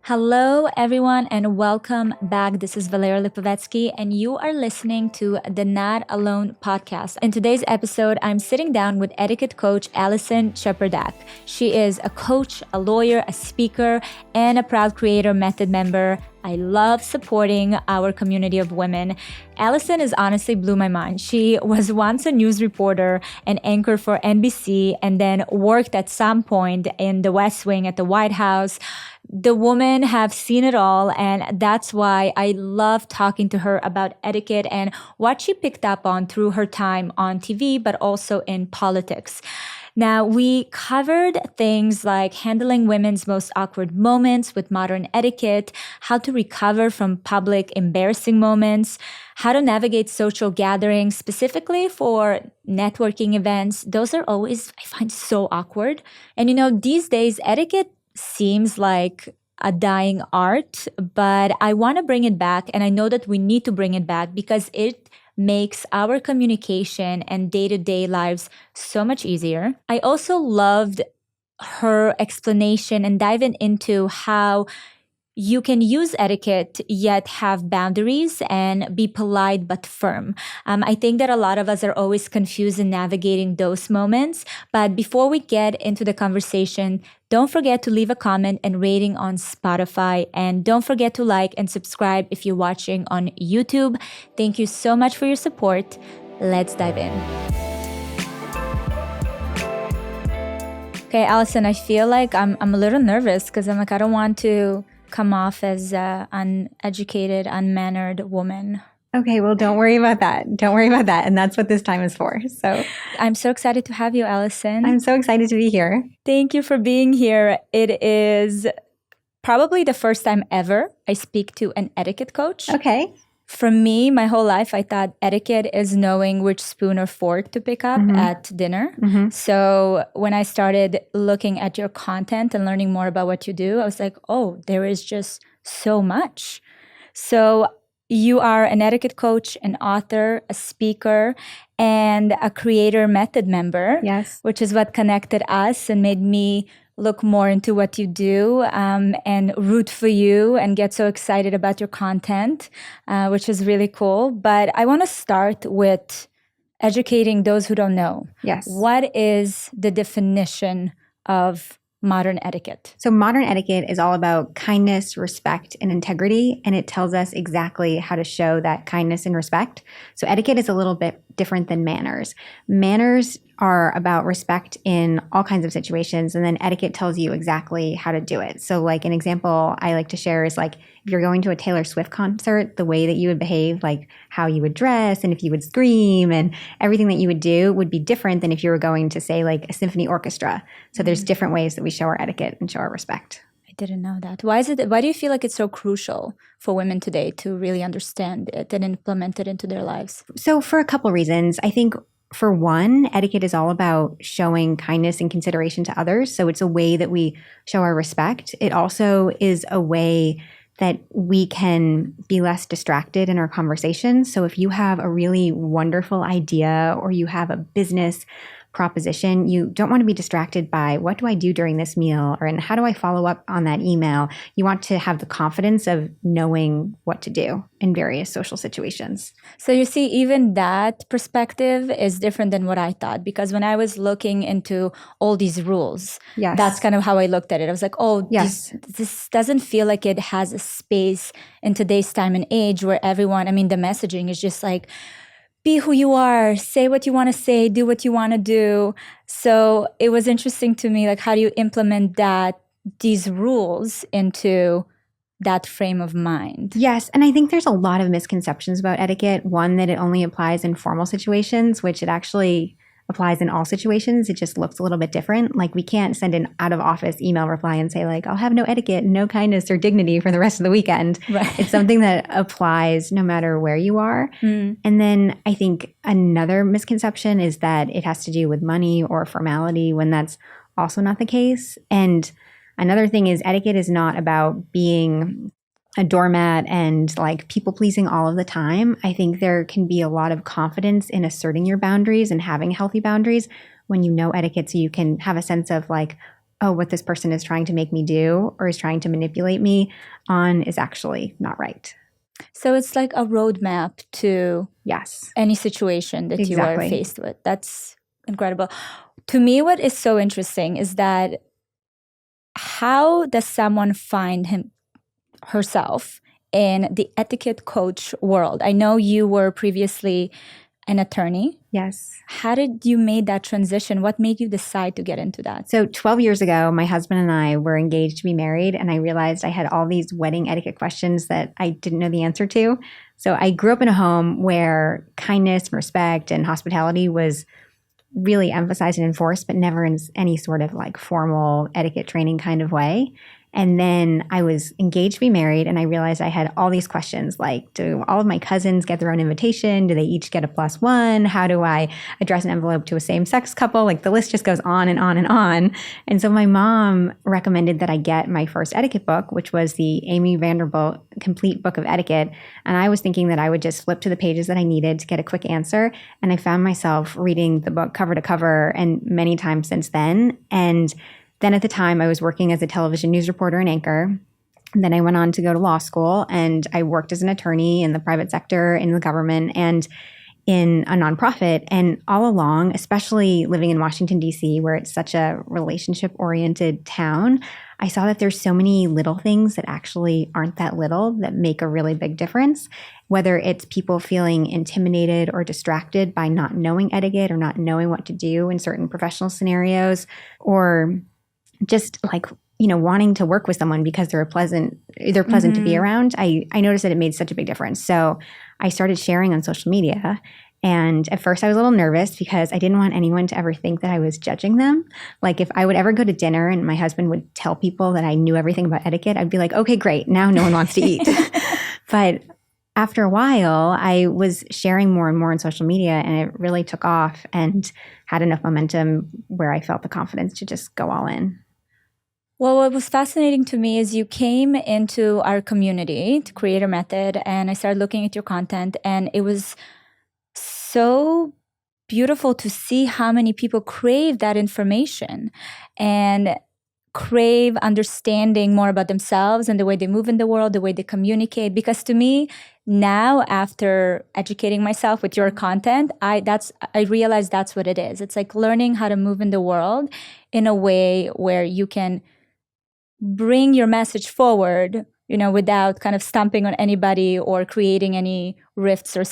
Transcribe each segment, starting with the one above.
Hello, everyone, and welcome back. This is Valeria Lipovetsky, and you are listening to the Not Alone podcast. In today's episode, I'm sitting down with etiquette coach Alison Cheperdak. She is a coach, a lawyer, a speaker, and a proud creator method member. I love supporting our community of women. Alison has honestly blew my mind. She was once a news reporter and anchor for NBC and then worked at some point in the West Wing at the White House. The woman have seen it all, and that's why I love talking to her about etiquette and what she picked up on through her time on TV, but also in politics. Now, we covered things like handling women's most awkward moments with modern etiquette, how to recover from public embarrassing moments, how to navigate social gatherings, specifically for networking events. Those are always, I find, so awkward. And these days, etiquette seems like a dying art, but I want to bring it back. And I know that we need to bring it back because it makes our communication and day-to-day lives so much easier. I also loved her explanation and diving into how you can use etiquette yet have boundaries and be polite but firm. I think that a lot of us are always confused in navigating those moments. But before we get into the conversation, don't forget to leave a comment and rating on Spotify. And don't forget to like and subscribe if you're watching on YouTube. Thank you so much for your support. Let's dive in. Okay, Alison, I feel like I'm a little nervous because I don't want to come off as an uneducated, unmannered woman. Okay, well, don't worry about that. Don't worry about that. And that's what this time is for. So I'm so excited to have you, Alison. I'm so excited to be here. Thank you for being here. It is probably the first time ever I speak to an etiquette coach. Okay. For me, my whole life, I thought etiquette is knowing which spoon or fork to pick up at dinner. So when I started looking at your content and learning more about what you do, I was like, oh, there is just so much. So you are an etiquette coach, an author, a speaker, and a creator method member. Yes. Which is what connected us and made me look more into what you do and root for you and get so excited about your content, which is really cool. But I want to start with educating those who don't know. Yes. What is the definition of modern etiquette? So modern etiquette is all about kindness, respect, and integrity. And it tells us exactly how to show that kindness and respect. So etiquette is a little bit different than manners. Manners are about respect in all kinds of situations. And then etiquette tells you exactly how to do it. So like an example I like to share is like, if you're going to a Taylor Swift concert, the way that you would behave, like how you would dress and if you would scream and everything that you would do would be different than if you were going to say like a symphony orchestra. So there's different ways that we show our etiquette and show our respect. I didn't know that. Why do you feel like it's so crucial for women today to really understand it and implement it into their lives? So for a couple reasons, I think for one, etiquette is all about showing kindness and consideration to others. So it's a way that we show our respect. It also is a way that we can be less distracted in our conversations. So if you have a really wonderful idea or you have a business proposition, you don't want to be distracted by what do I do during this meal and how do I follow up on that email. You want to have the confidence of knowing what to do in various social situations. So you see, even that perspective is different than what I thought, because when I was looking into all these rules, that's kind of how I looked at it. I was like, oh, this doesn't feel like it has a space in today's time and age where everyone, the messaging is just like, be who you are, say what you want to say, do what you want to do. So it was interesting to me, like, how do you implement these rules into that frame of mind? Yes. And I think there's a lot of misconceptions about etiquette. One, that it only applies in formal situations, which it actually applies in all situations. It just looks a little bit different. Like we can't send an out of office email reply and say like, I'll have no etiquette, no kindness or dignity for the rest of the weekend. Right. It's something that applies no matter where you are. And then I think another misconception is that it has to do with money or formality when that's also not the case. And another thing is etiquette is not about being a doormat and like people pleasing all of the time. I think there can be a lot of confidence in asserting your boundaries and having healthy boundaries when you know etiquette, so you can have a sense of like, oh, what this person is trying to make me do or is trying to manipulate me on is actually not right. So it's like a roadmap to Yes. any situation that you are Exactly. faced with. That's incredible. To me, what is so interesting is that how does someone find herself in the etiquette coach world? I know you were previously an attorney. Yes. How did you make that transition? What made you decide to get into that? So 12 years ago, my husband and I were engaged to be married, and I realized I had all these wedding etiquette questions that I didn't know the answer to. So I grew up in a home where kindness, respect, and hospitality was really emphasized and enforced, but never in any sort of like formal etiquette training kind of way. And then I was engaged to be married, and I realized I had all these questions like, do all of my cousins get their own invitation? Do they each get a +1? How do I address an envelope to a same-sex couple? Like the list just goes on and on and on. And so my mom recommended that I get my first etiquette book, which was the Amy Vanderbilt Complete Book of Etiquette. And I was thinking that I would just flip to the pages that I needed to get a quick answer. And I found myself reading the book cover to cover and many times since then. And then at the time, I was working as a television news reporter and anchor. And then I went on to go to law school, and I worked as an attorney in the private sector, in the government, and in a nonprofit. And all along, especially living in Washington, D.C., where it's such a relationship-oriented town, I saw that there's so many little things that actually aren't that little that make a really big difference. Whether it's people feeling intimidated or distracted by not knowing etiquette or not knowing what to do in certain professional scenarios, or just like, wanting to work with someone because they're pleasant to be around. I noticed that it made such a big difference. So I started sharing on social media. And at first I was a little nervous because I didn't want anyone to ever think that I was judging them. Like if I would ever go to dinner and my husband would tell people that I knew everything about etiquette, I'd be like, okay, great. Now no one wants to eat. But after a while, I was sharing more and more on social media, and it really took off and had enough momentum where I felt the confidence to just go all in. Well, what was fascinating to me is you came into our community to create a method, and I started looking at your content, and it was so beautiful to see how many people crave that information and crave understanding more about themselves and the way they move in the world, the way they communicate. Because to me, now after educating myself with your content, I realize that's what it is. It's like learning how to move in the world in a way where you can bring your message forward, without kind of stumping on anybody or creating any rifts or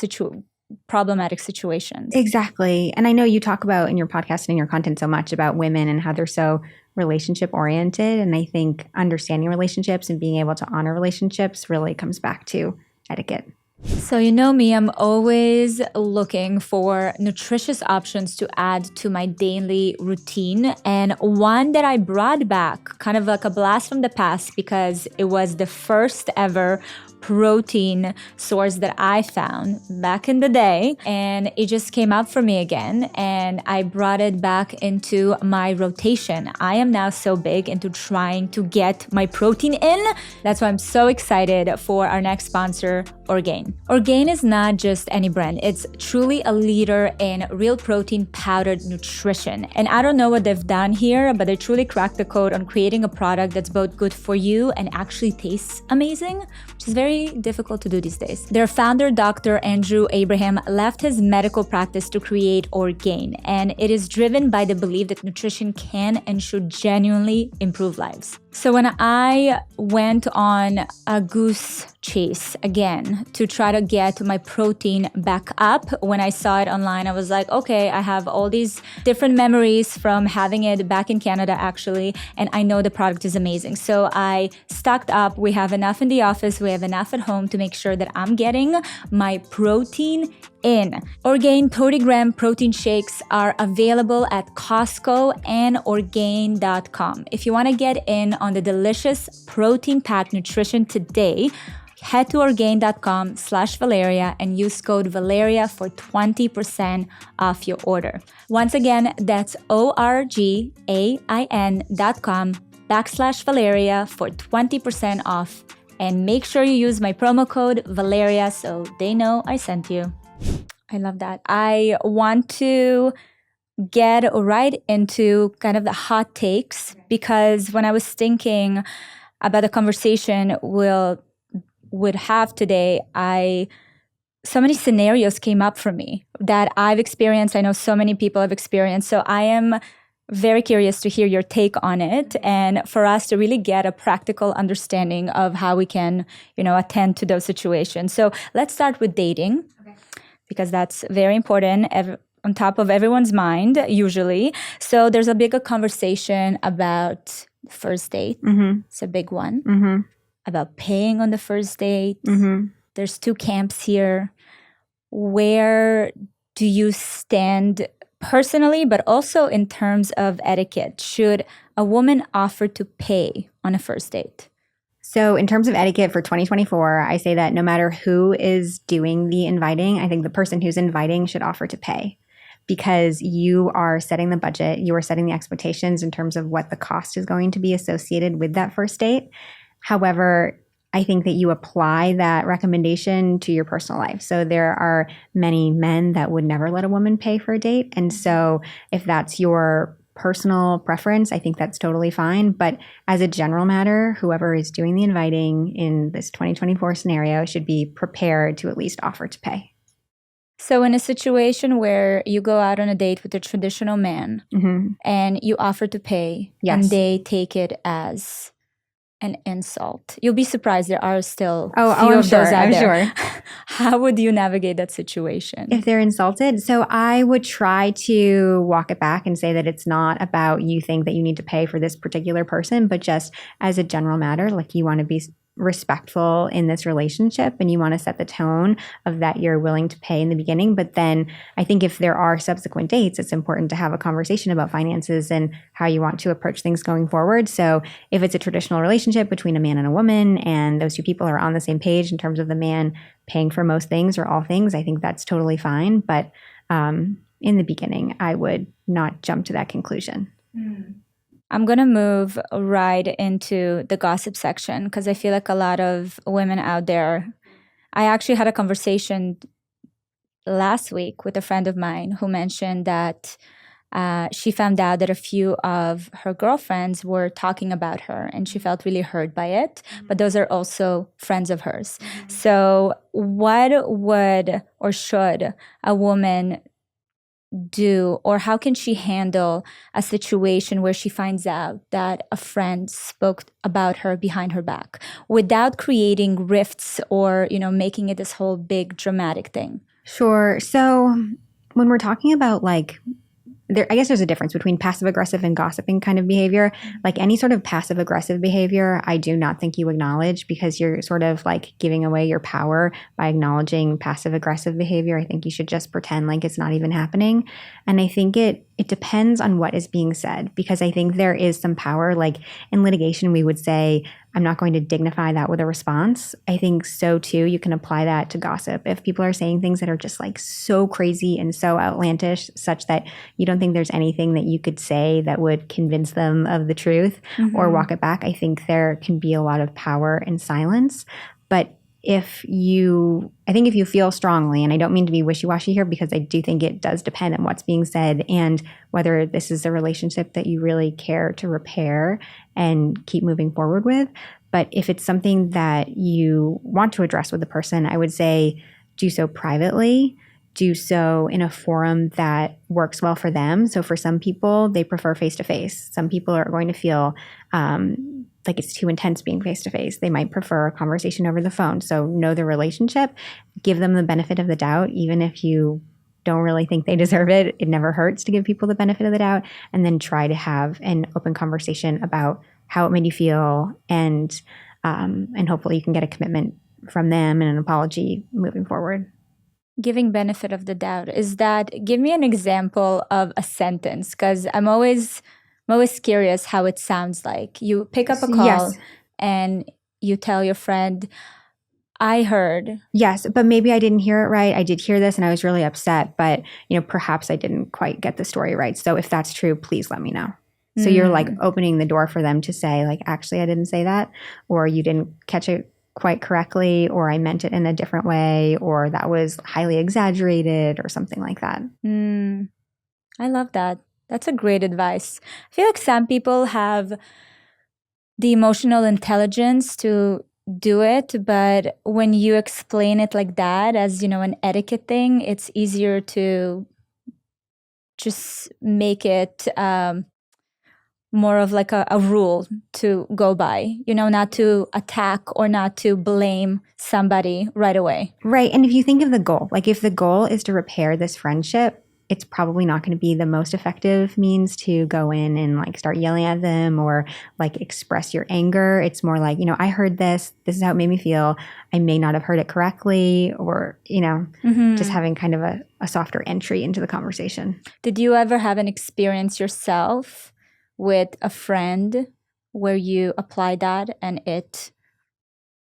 problematic situations. Exactly. And I know you talk about in your podcast and in your content so much about women and how they're so relationship oriented. And I think understanding relationships and being able to honor relationships really comes back to etiquette. So you know me, I'm always looking for nutritious options to add to my daily routine. And one that I brought back, kind of like a blast from the past, because it was the first ever protein source that I found back in the day, and it just came up for me again, and I brought it back into my rotation. I am now so big into trying to get my protein in. That's why I'm so excited for our next sponsor, Orgain. Orgain is not just any brand. It's truly a leader in real protein powdered nutrition. And I don't know what they've done here, but they truly cracked the code on creating a product that's both good for you and actually tastes amazing, which is very difficult to do these days. Their founder, Dr. Andrew Abraham, left his medical practice to create Orgain, and it is driven by the belief that nutrition can and should genuinely improve lives. So when I went on a goose chase again to try to get my protein back up, when I saw it online, I was like, okay, I have all these different memories from having it back in Canada actually, and I know the product is amazing. So I stocked up. We have enough in the office, we have enough at home to make sure that I'm getting my protein in. Orgain 30-gram protein shakes are available at Costco and Orgain.com. If you want to get in on the delicious protein-packed nutrition today, head to Orgain.com/Valeria and use code Valeria for 20% off your order. Once again, that's Orgain.com/Valeria for 20% off. And make sure you use my promo code Valeria so they know I sent you. I love that. I want to get right into kind of the hot takes, because when I was thinking about the conversation would have today, so many scenarios came up for me that I've experienced. I know so many people have experienced. So I am very curious to hear your take on it and for us to really get a practical understanding of how we can, attend to those situations. So let's start with dating, because that's very important, on top of everyone's mind usually. So there's a bigger conversation about first date. It's a big one. About paying on the first date. There's two camps here. Where do you stand personally, but also in terms of etiquette? Should a woman offer to pay on a first date? So in terms of etiquette for 2024, I say that no matter who is doing the inviting, I think the person who's inviting should offer to pay, because you are setting the budget, you are setting the expectations in terms of what the cost is going to be associated with that first date. However, I think that you apply that recommendation to your personal life. So there are many men that would never let a woman pay for a date. And so if that's your personal preference, I think that's totally fine. But as a general matter, whoever is doing the inviting in this 2024 scenario should be prepared to at least offer to pay. So in a situation where you go out on a date with a traditional man and you offer to pay, and they take it as an insult, you'll be surprised there are still few of those out there. How would you navigate that situation? If they're insulted? So I would try to walk it back and say that it's not about you think that you need to pay for this particular person, but just as a general matter, like you want to be respectful in this relationship and you want to set the tone of that you're willing to pay in the beginning. But then I think if there are subsequent dates, it's important to have a conversation about finances and how you want to approach things going forward. So if it's a traditional relationship between a man and a woman and those two people are on the same page in terms of the man paying for most things or all things, I think that's totally fine. But in the beginning, I would not jump to that conclusion. I'm going to move right into the gossip section, because I feel like a lot of women out there. I actually had a conversation last week with a friend of mine who mentioned that she found out that a few of her girlfriends were talking about her and she felt really hurt by it. But those are also friends of hers. So what would or should a woman do, or how can she handle a situation where she finds out that a friend spoke about her behind her back without creating rifts or, making it this whole big dramatic thing? Sure. So when we're talking about I guess there's a difference between passive aggressive and gossiping kind of behavior. Like any sort of passive aggressive behavior, I do not think you acknowledge, because you're sort of like giving away your power by acknowledging passive aggressive behavior. I think you should just pretend like it's not even happening. And I think it depends on what is being said, because I think there is some power. Like in litigation, we would say, I'm not going to dignify that with a response. I think so too, you can apply that to gossip. If people are saying things that are just like so crazy and so outlandish, such that you don't think there's anything that you could say that would convince them of the truth or walk it back, I think there can be a lot of power in silence. But if you feel strongly, and I don't mean to be wishy-washy here, because I do think it does depend on what's being said and whether this is a relationship that you really care to repair and keep moving forward with. But if it's something that you want to address with the person, I would say do so privately, do so in a forum that works well for them. So for some people, they prefer face-to-face. Some people are going to feel like it's too intense being face-to-face. They might prefer a conversation over the phone. So know the relationship, give them the benefit of the doubt, even if you don't really think they deserve it. It never hurts to give people the benefit of the doubt, and then try to have an open conversation about how it made you feel, and hopefully you can get a commitment from them and an apology moving forward. Giving benefit of the doubt, give me an example of a sentence, because I'm always curious how it sounds like. You pick up a call and you tell your friend, I heard. Yes, but maybe I didn't hear it right. I did hear this and I was really upset, but perhaps I didn't quite get the story right. So if that's true, please let me know. So you're like opening the door for them to say like, actually, I didn't say that, or you didn't catch it quite correctly, or I meant it in a different way, or that was highly exaggerated or something like that. I love that. That's a great advice. I feel like some people have the emotional intelligence to do it, but when you explain it like that as, an etiquette thing, it's easier to just make it more of like a rule to go by, not to attack or not to blame somebody right away. Right. And if you think of the goal, like if the goal is to repair this friendship, it's probably not going to be the most effective means to go in and like start yelling at them or like express your anger. It's more like, I heard this is how it made me feel. I may not have heard it correctly, or, just having kind of a softer entry into the conversation. Did you ever have an experience yourself with a friend where you applied that and it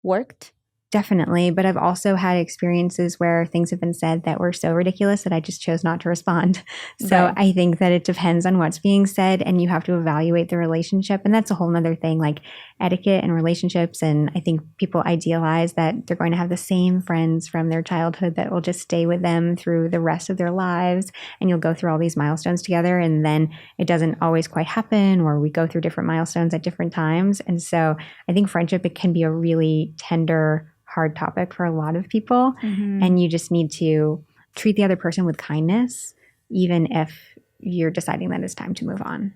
worked? Definitely. But I've also had experiences where things have been said that were so ridiculous that I just chose not to respond. So Right. I think that it depends on what's being said, and you have to evaluate the relationship. And that's a whole nother thing, like etiquette and relationships. And I think people idealize that they're going to have the same friends from their childhood that will just stay with them through the rest of their lives. And you'll go through all these milestones together. And then it doesn't always quite happen, or we go through different milestones at different times. And so I think friendship, it can be a really tender, hard topic for a lot of people. And you just need to treat the other person with kindness, even if you're deciding that it's time to move on.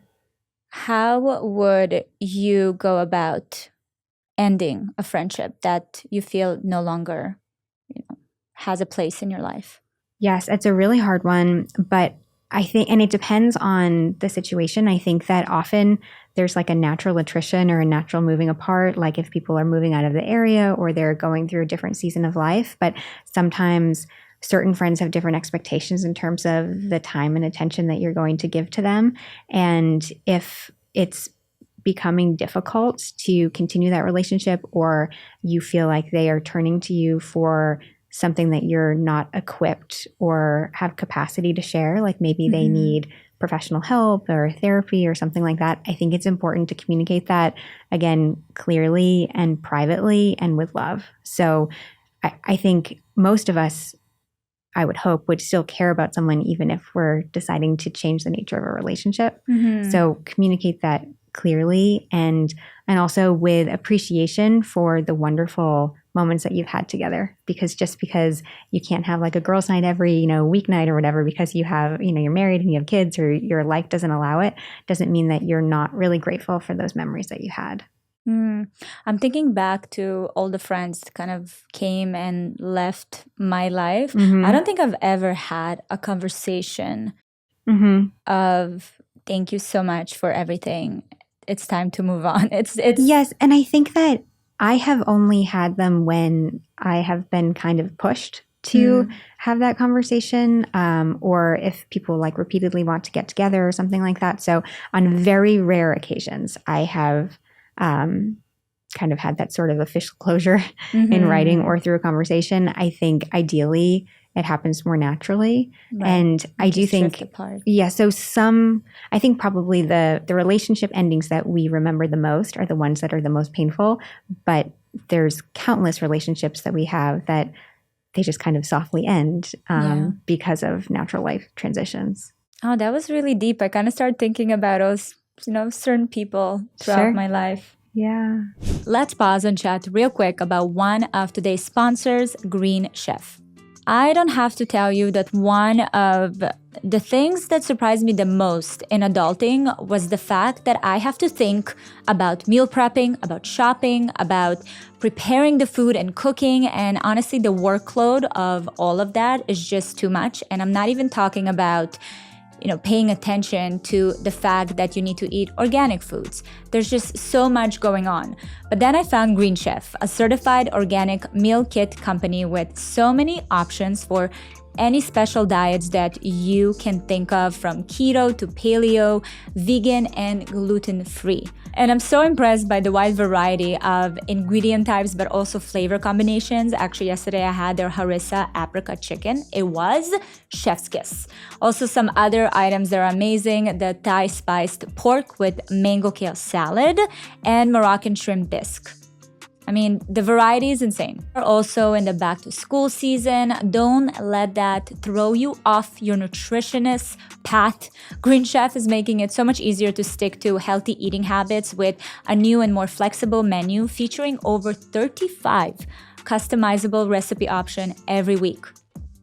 How would you go about ending a friendship that you feel no longer, has a place in your life? Yes, it's a really hard one, but I think, and it depends on the situation. I think that often there's like a natural attrition or a natural moving apart, like if people are moving out of the area or they're going through a different season of life. But sometimes certain friends have different expectations in terms of the time and attention that you're going to give to them. And if it's becoming difficult to continue that relationship, or you feel like they are turning to you for something that you're not equipped or have capacity to share, like maybe they need professional help or therapy or something like that, I think it's important to communicate that, again, clearly and privately and with love. So I think most of us, I would hope, would still care about someone even if we're deciding to change the nature of a relationship. So communicate that clearly, and also with appreciation for the wonderful moments that you've had together. Because just because you can't have like a girls' night every, weeknight or whatever, because you have, you're married and you have kids, or your life doesn't allow it, doesn't mean that you're not really grateful for those memories that you had. I'm thinking back to all the friends that kind of came and left my life. I don't think I've ever had a conversation of thank you so much for everything. It's time to move on. It's Yes, and I think that I have only had them when I have been kind of pushed to have that conversation, or if people like repeatedly want to get together or something like that. So on very rare occasions, I have kind of had that sort of official closure in writing or through a conversation. I think ideally it happens more naturally. Right. And I do think, so I think probably the relationship endings that we remember the most are the ones that are the most painful, but there's countless relationships that we have that they just kind of softly end because of natural life transitions. Oh, that was really deep. I kind of started thinking about those, certain people throughout my life. Yeah. Let's pause and chat real quick about one of today's sponsors, Green Chef. I don't have to tell you that one of the things that surprised me the most in adulting was the fact that I have to think about meal prepping, about shopping, about preparing the food and cooking. And honestly, the workload of all of that is just too much. And I'm not even talking about paying attention to the fact that you need to eat organic foods. There's just so much going on. But then I found Green Chef, a certified organic meal kit company with so many options for any special diets that you can think of, from keto to paleo, vegan, and gluten-free. And I'm so impressed by the wide variety of ingredient types, but also flavor combinations. Actually, yesterday I had their harissa apricot chicken. It was chef's kiss. Also, some other items that are amazing: the Thai spiced pork with mango kale salad and Moroccan shrimp bisque. I mean, the variety is insane. We're also in the back to school season. Don't let that throw you off your nutritionist path. Green Chef is making it so much easier to stick to healthy eating habits with a new and more flexible menu featuring over 35 customizable recipe options every week.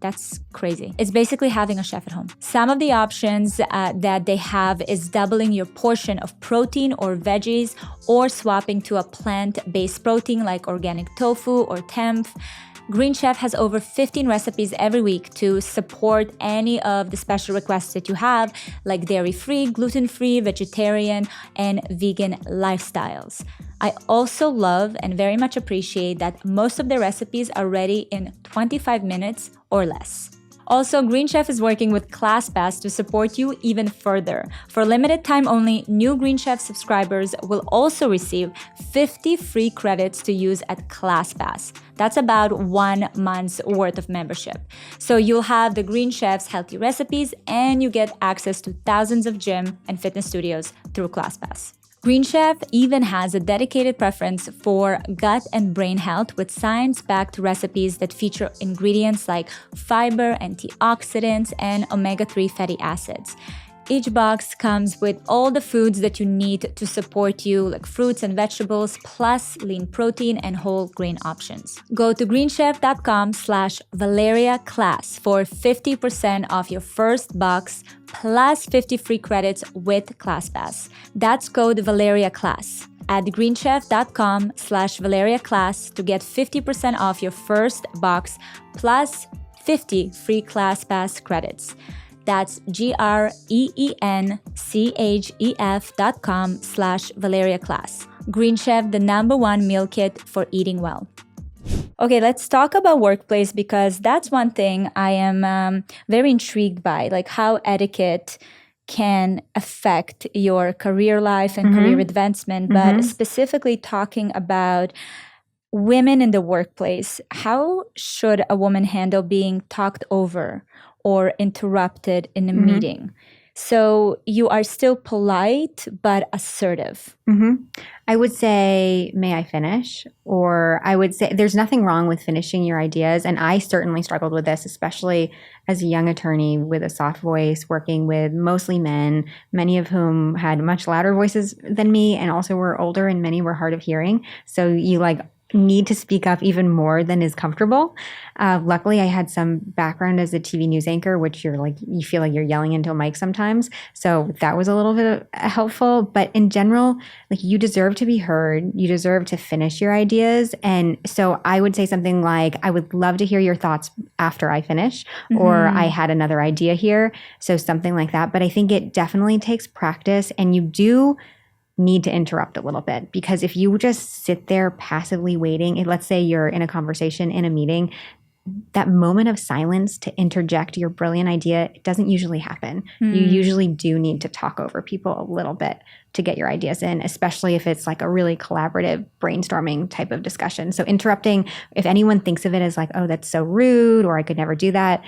That's crazy. It's basically having a chef at home. Some of the options that they have is doubling your portion of protein or veggies, or swapping to a plant-based protein like organic tofu or tempeh. Green Chef has over 15 recipes every week to support any of the special requests that you have, like dairy-free, gluten-free, vegetarian, and vegan lifestyles. I also love and very much appreciate that most of the recipes are ready in 25 minutes or less. Also, Green Chef is working with ClassPass to support you even further. For limited time only, new Green Chef subscribers will also receive 50 free credits to use at ClassPass. That's about 1 month's worth of membership. So you'll have the Green Chef's healthy recipes, and you get access to thousands of gym and fitness studios through ClassPass. Green Chef even has a dedicated preference for gut and brain health with science-backed recipes that feature ingredients like fiber, antioxidants, and omega-3 fatty acids. Each box comes with all the foods that you need to support you, like fruits and vegetables, plus lean protein and whole grain options. Go to greenchef.com/ValeriaClass for 50% off your first box, plus 50 free credits with ClassPass. That's code ValeriaClass at greenchef.com/ValeriaClass to get 50% off your first box, plus 50 free ClassPass credits. That's greenchef.com/ValeriaClass. Green Chef, the #1 meal kit for eating well. Okay, let's talk about workplace, because that's one thing I am very intrigued by, like how etiquette can affect your career life and career advancement, but specifically talking about women in the workplace. How should a woman handle being talked over or interrupted in a meeting? So you are still polite, but assertive. I would say, may I finish? Or I would say there's nothing wrong with finishing your ideas. And I certainly struggled with this, especially as a young attorney with a soft voice, working with mostly men, many of whom had much louder voices than me and also were older, and many were hard of hearing. So you need to speak up even more than is comfortable. Luckily, I had some background as a TV news anchor, which you feel like you're yelling into a mic sometimes. So that was a little bit helpful. But in general, you deserve to be heard. You deserve to finish your ideas. And so I would say something like, I would love to hear your thoughts after I finish, or I had another idea here. So something like that. But I think it definitely takes practice, and you do need to interrupt a little bit, because if you just sit there passively waiting, let's say you're in a conversation, in a meeting, that moment of silence to interject your brilliant idea, it doesn't usually happen. You usually do need to talk over people a little bit to get your ideas in, especially if it's like a really collaborative brainstorming type of discussion. So interrupting, if anyone thinks of it as like, oh, that's so rude, or I could never do that,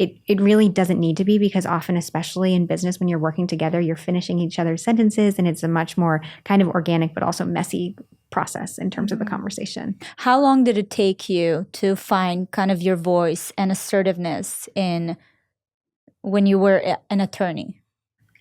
it really doesn't need to be, because often, especially in business, when you're working together, you're finishing each other's sentences, and it's a much more kind of organic but also messy process in terms of the conversation. How long did it take you to find kind of your voice and assertiveness when you were an attorney?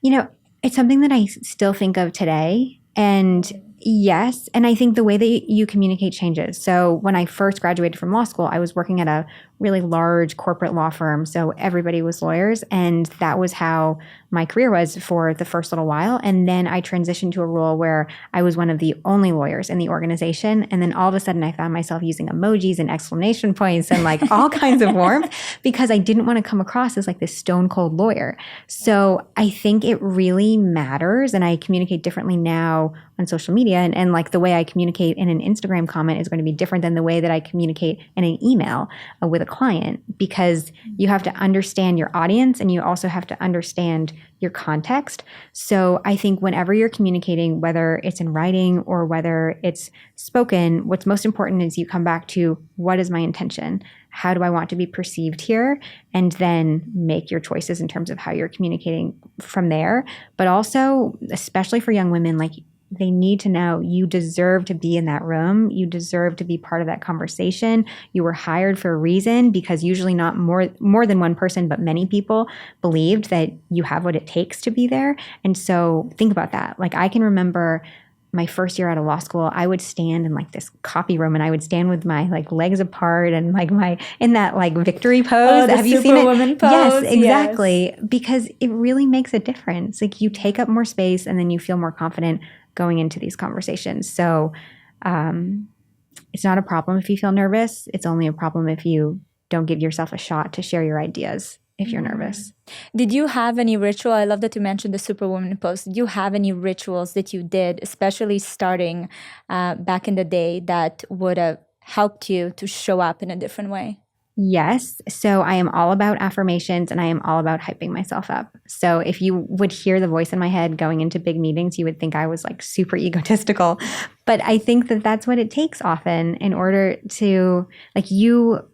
It's something that I still think of today. And yes, and I think the way that you communicate changes. So when I first graduated from law school, I was working at a really large corporate law firm. So everybody was lawyers, and that was how my career was for the first little while. And then I transitioned to a role where I was one of the only lawyers in the organization. And then all of a sudden I found myself using emojis and exclamation points and all kinds of warmth, because I didn't want to come across as this stone cold lawyer. So I think it really matters. And I communicate differently now on social media. And the way I communicate in an Instagram comment is going to be different than the way that I communicate in an email with a client, because you have to understand your audience, and you also have to understand your context. So I think whenever you're communicating, whether it's in writing or whether it's spoken, what's most important is you come back to, what is my intention? How do I want to be perceived here? And then make your choices in terms of how you're communicating from there. But also, especially for young women, they need to know you deserve to be in that room. You deserve to be part of that conversation. You were hired for a reason, because usually not more than one person, but many people believed that you have what it takes to be there. And so think about that. Like, I can remember my first year out of law school, I would stand in like this copy room, and I would stand with my like legs apart and like in that like victory pose. The Have you seen it? Superwoman pose? Yes, exactly. Yes. Because it really makes a difference. Like, you take up more space, and then you feel more confident going into these conversations. So it's not a problem if you feel nervous. It's only a problem if you don't give yourself a shot to share your ideas if you're nervous. Did you have any ritual? I love that you mentioned the Superwoman pose. Did you have any rituals that you did, especially starting back in the day, that would have helped you to show up in a different way? Yes. So I am all about affirmations, and I am all about hyping myself up. So if you would hear the voice in my head going into big meetings, you would think I was like super egotistical. But I think that that's what it takes often in order to, like, you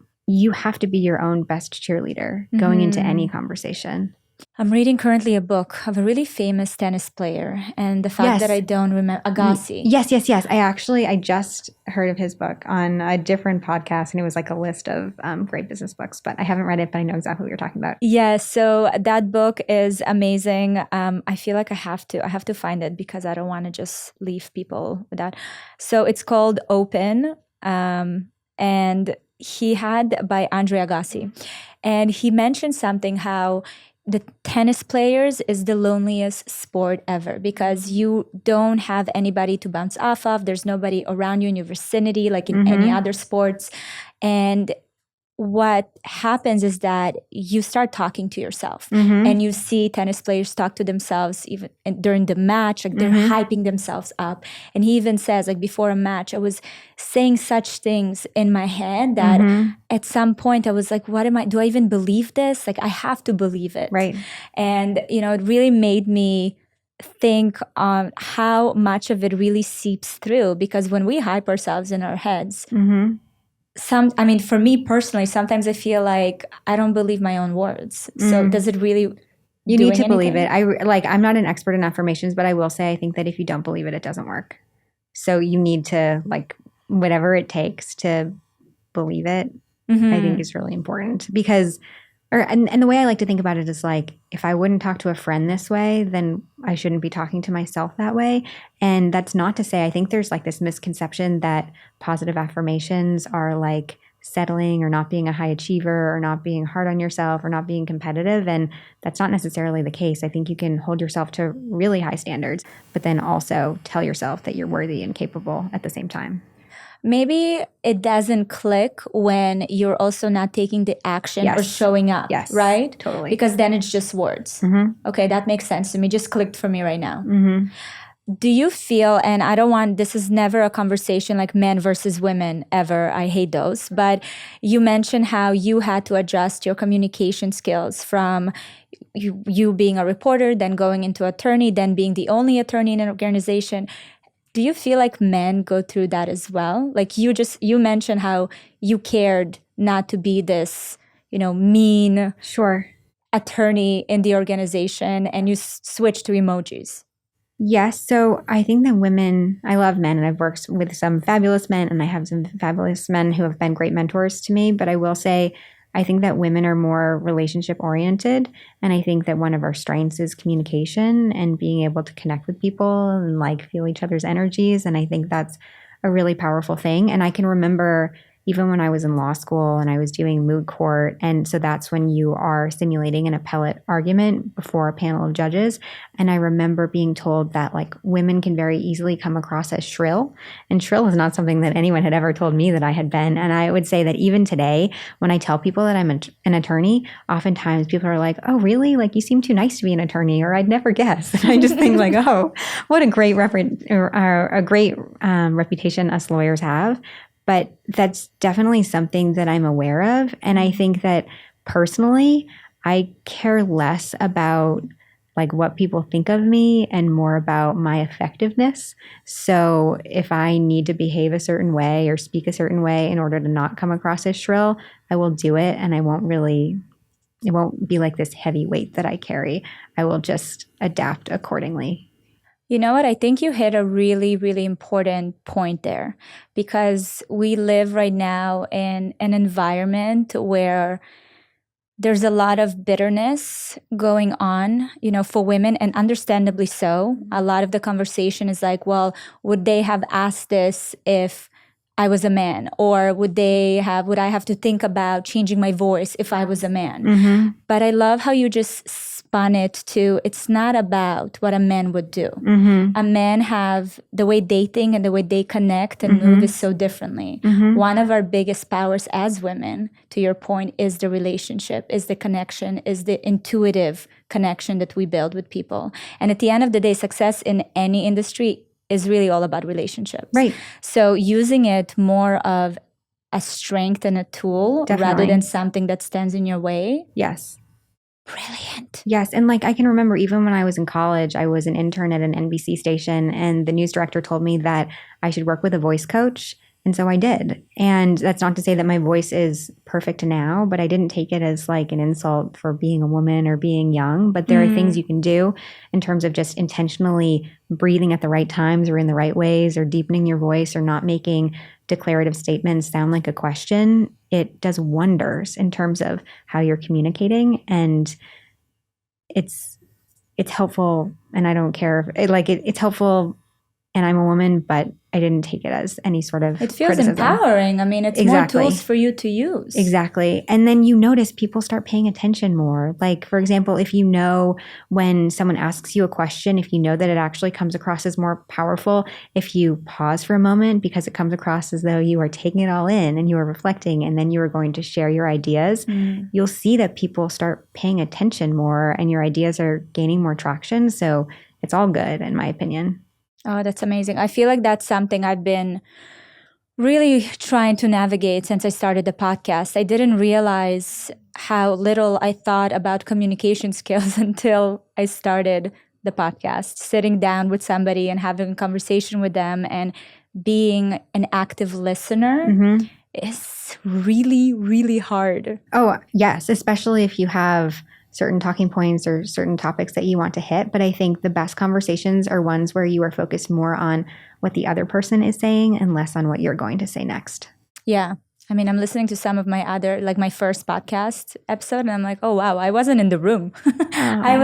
have to be your own best cheerleader going into any conversation. I'm reading currently a book of a really famous tennis player, and the fact that I don't remember Agassi. Yes. I just heard of his book on a different podcast, and it was like a list of great business books, but I haven't read it, but I know exactly what you're talking about. Yeah, so that book is amazing. I feel like I have to find it, because I don't want to just leave people with that. So it's called Open, and he had by Andre Agassi, and he mentioned something how the tennis players is the loneliest sport ever, because you don't have anybody to bounce off of. There's nobody around you in your vicinity, like in any other sports. And what happens is that you start talking to yourself, and you see tennis players talk to themselves even during the match, like they're hyping themselves up. And he even says, like, before a match, I was saying such things in my head that at some point I was like, do I even believe this? Like, I have to believe it. Right. And, it really made me think on how much of it really seeps through, because when we hype ourselves in our heads, for me personally, sometimes I feel like I don't believe my own words. So does it really? You need to believe it. I'm not an expert in affirmations, but I will say I think that if you don't believe it, it doesn't work. So you need to, like, whatever it takes to believe it, I think is really important, because and the way I like to think about it is like, if I wouldn't talk to a friend this way, then I shouldn't be talking to myself that way. And that's not to say, I think there's like this misconception that positive affirmations are like settling or not being a high achiever or not being hard on yourself or not being competitive. And that's not necessarily the case. I think you can hold yourself to really high standards, but then also tell yourself that you're worthy and capable at the same time. Maybe it doesn't click when you're also not taking the action or showing up, right? Totally. Because then it's just words. Okay, that makes sense to me. Just clicked for me right now. Do you feel, and I don't want, this is never a conversation like men versus women ever. I hate those. But you mentioned how you had to adjust your communication skills from you being a reporter, then going into attorney, then being the only attorney in an organization. Do you feel like men go through that as well? Like you mentioned how you cared not to be this, mean attorney in the organization, and you switched to emojis. Yes. So I think that I love men, and I've worked with some fabulous men, and I have some fabulous men who have been great mentors to me. But I will say, I think that women are more relationship oriented. And I think that one of our strengths is communication and being able to connect with people and like feel each other's energies. And I think that's a really powerful thing. And I can remember even when I was in law school and I was doing moot court. And so that's when you are simulating an appellate argument before a panel of judges. And I remember being told that like women can very easily come across as shrill. And shrill is not something that anyone had ever told me that I had been. And I would say that even today, when I tell people that I'm an attorney, oftentimes people are like, oh, really? Like you seem too nice to be an attorney, or I'd never guess. And I just think like, oh, what a great reputation us lawyers have. But that's definitely something that I'm aware of. And I think that personally, I care less about like what people think of me and more about my effectiveness. So if I need to behave a certain way or speak a certain way in order to not come across as shrill, I will do it. And it won't be like this heavy weight that I carry. I will just adapt accordingly. You know what? I think you hit a really, really important point there, because we live right now in an environment where there's a lot of bitterness going on, for women, and understandably so. A lot of the conversation is like, well, would they have asked this if I was a man? Or would I have to think about changing my voice if I was a man? But I love how you just spun it to, it's not about what a man would do. A man have the way they think and the way they connect and move is so differently. One of our biggest powers as women, to your point, is the relationship, is the connection, is the intuitive connection that we build with people. And at the end of the day, success in any industry is really all about relationships. Right. So using it more of a strength and a tool rather than something that stands in your way. Yes. Brilliant. Yes. And I can remember even when I was in college, I was an intern at an NBC station, and the news director told me that I should work with a voice coach. And so I did. And that's not to say that my voice is perfect now, but I didn't take it as an insult for being a woman or being young. But there are things you can do in terms of just intentionally breathing at the right times or in the right ways, or deepening your voice, or not making declarative statements sound like a question. It does wonders in terms of how you're communicating. And it's helpful. And I don't care if it's helpful, and I'm a woman, but I didn't take it as any sort of It feels criticism. empowering. I mean, it's Exactly. more tools for you to use. Exactly. And then you notice people start paying attention more. For example, if you know when someone asks you a question, if you know that it actually comes across as more powerful, if you pause for a moment because it comes across as though you are taking it all in and you are reflecting, and then you are going to share your ideas, you'll see that people start paying attention more and your ideas are gaining more traction. So it's all good, in my opinion. Oh, that's amazing. I feel like that's something I've been really trying to navigate since I started the podcast. I didn't realize how little I thought about communication skills until I started the podcast. Sitting down with somebody and having a conversation with them and being an active listener is really, really hard. Oh, yes, especially if you have certain talking points or certain topics that you want to hit. But I think the best conversations are ones where you are focused more on what the other person is saying and less on what you're going to say next. Yeah. I mean, I'm listening to some of my other, my first podcast episode, and I'm like, oh, wow, I wasn't in the room. I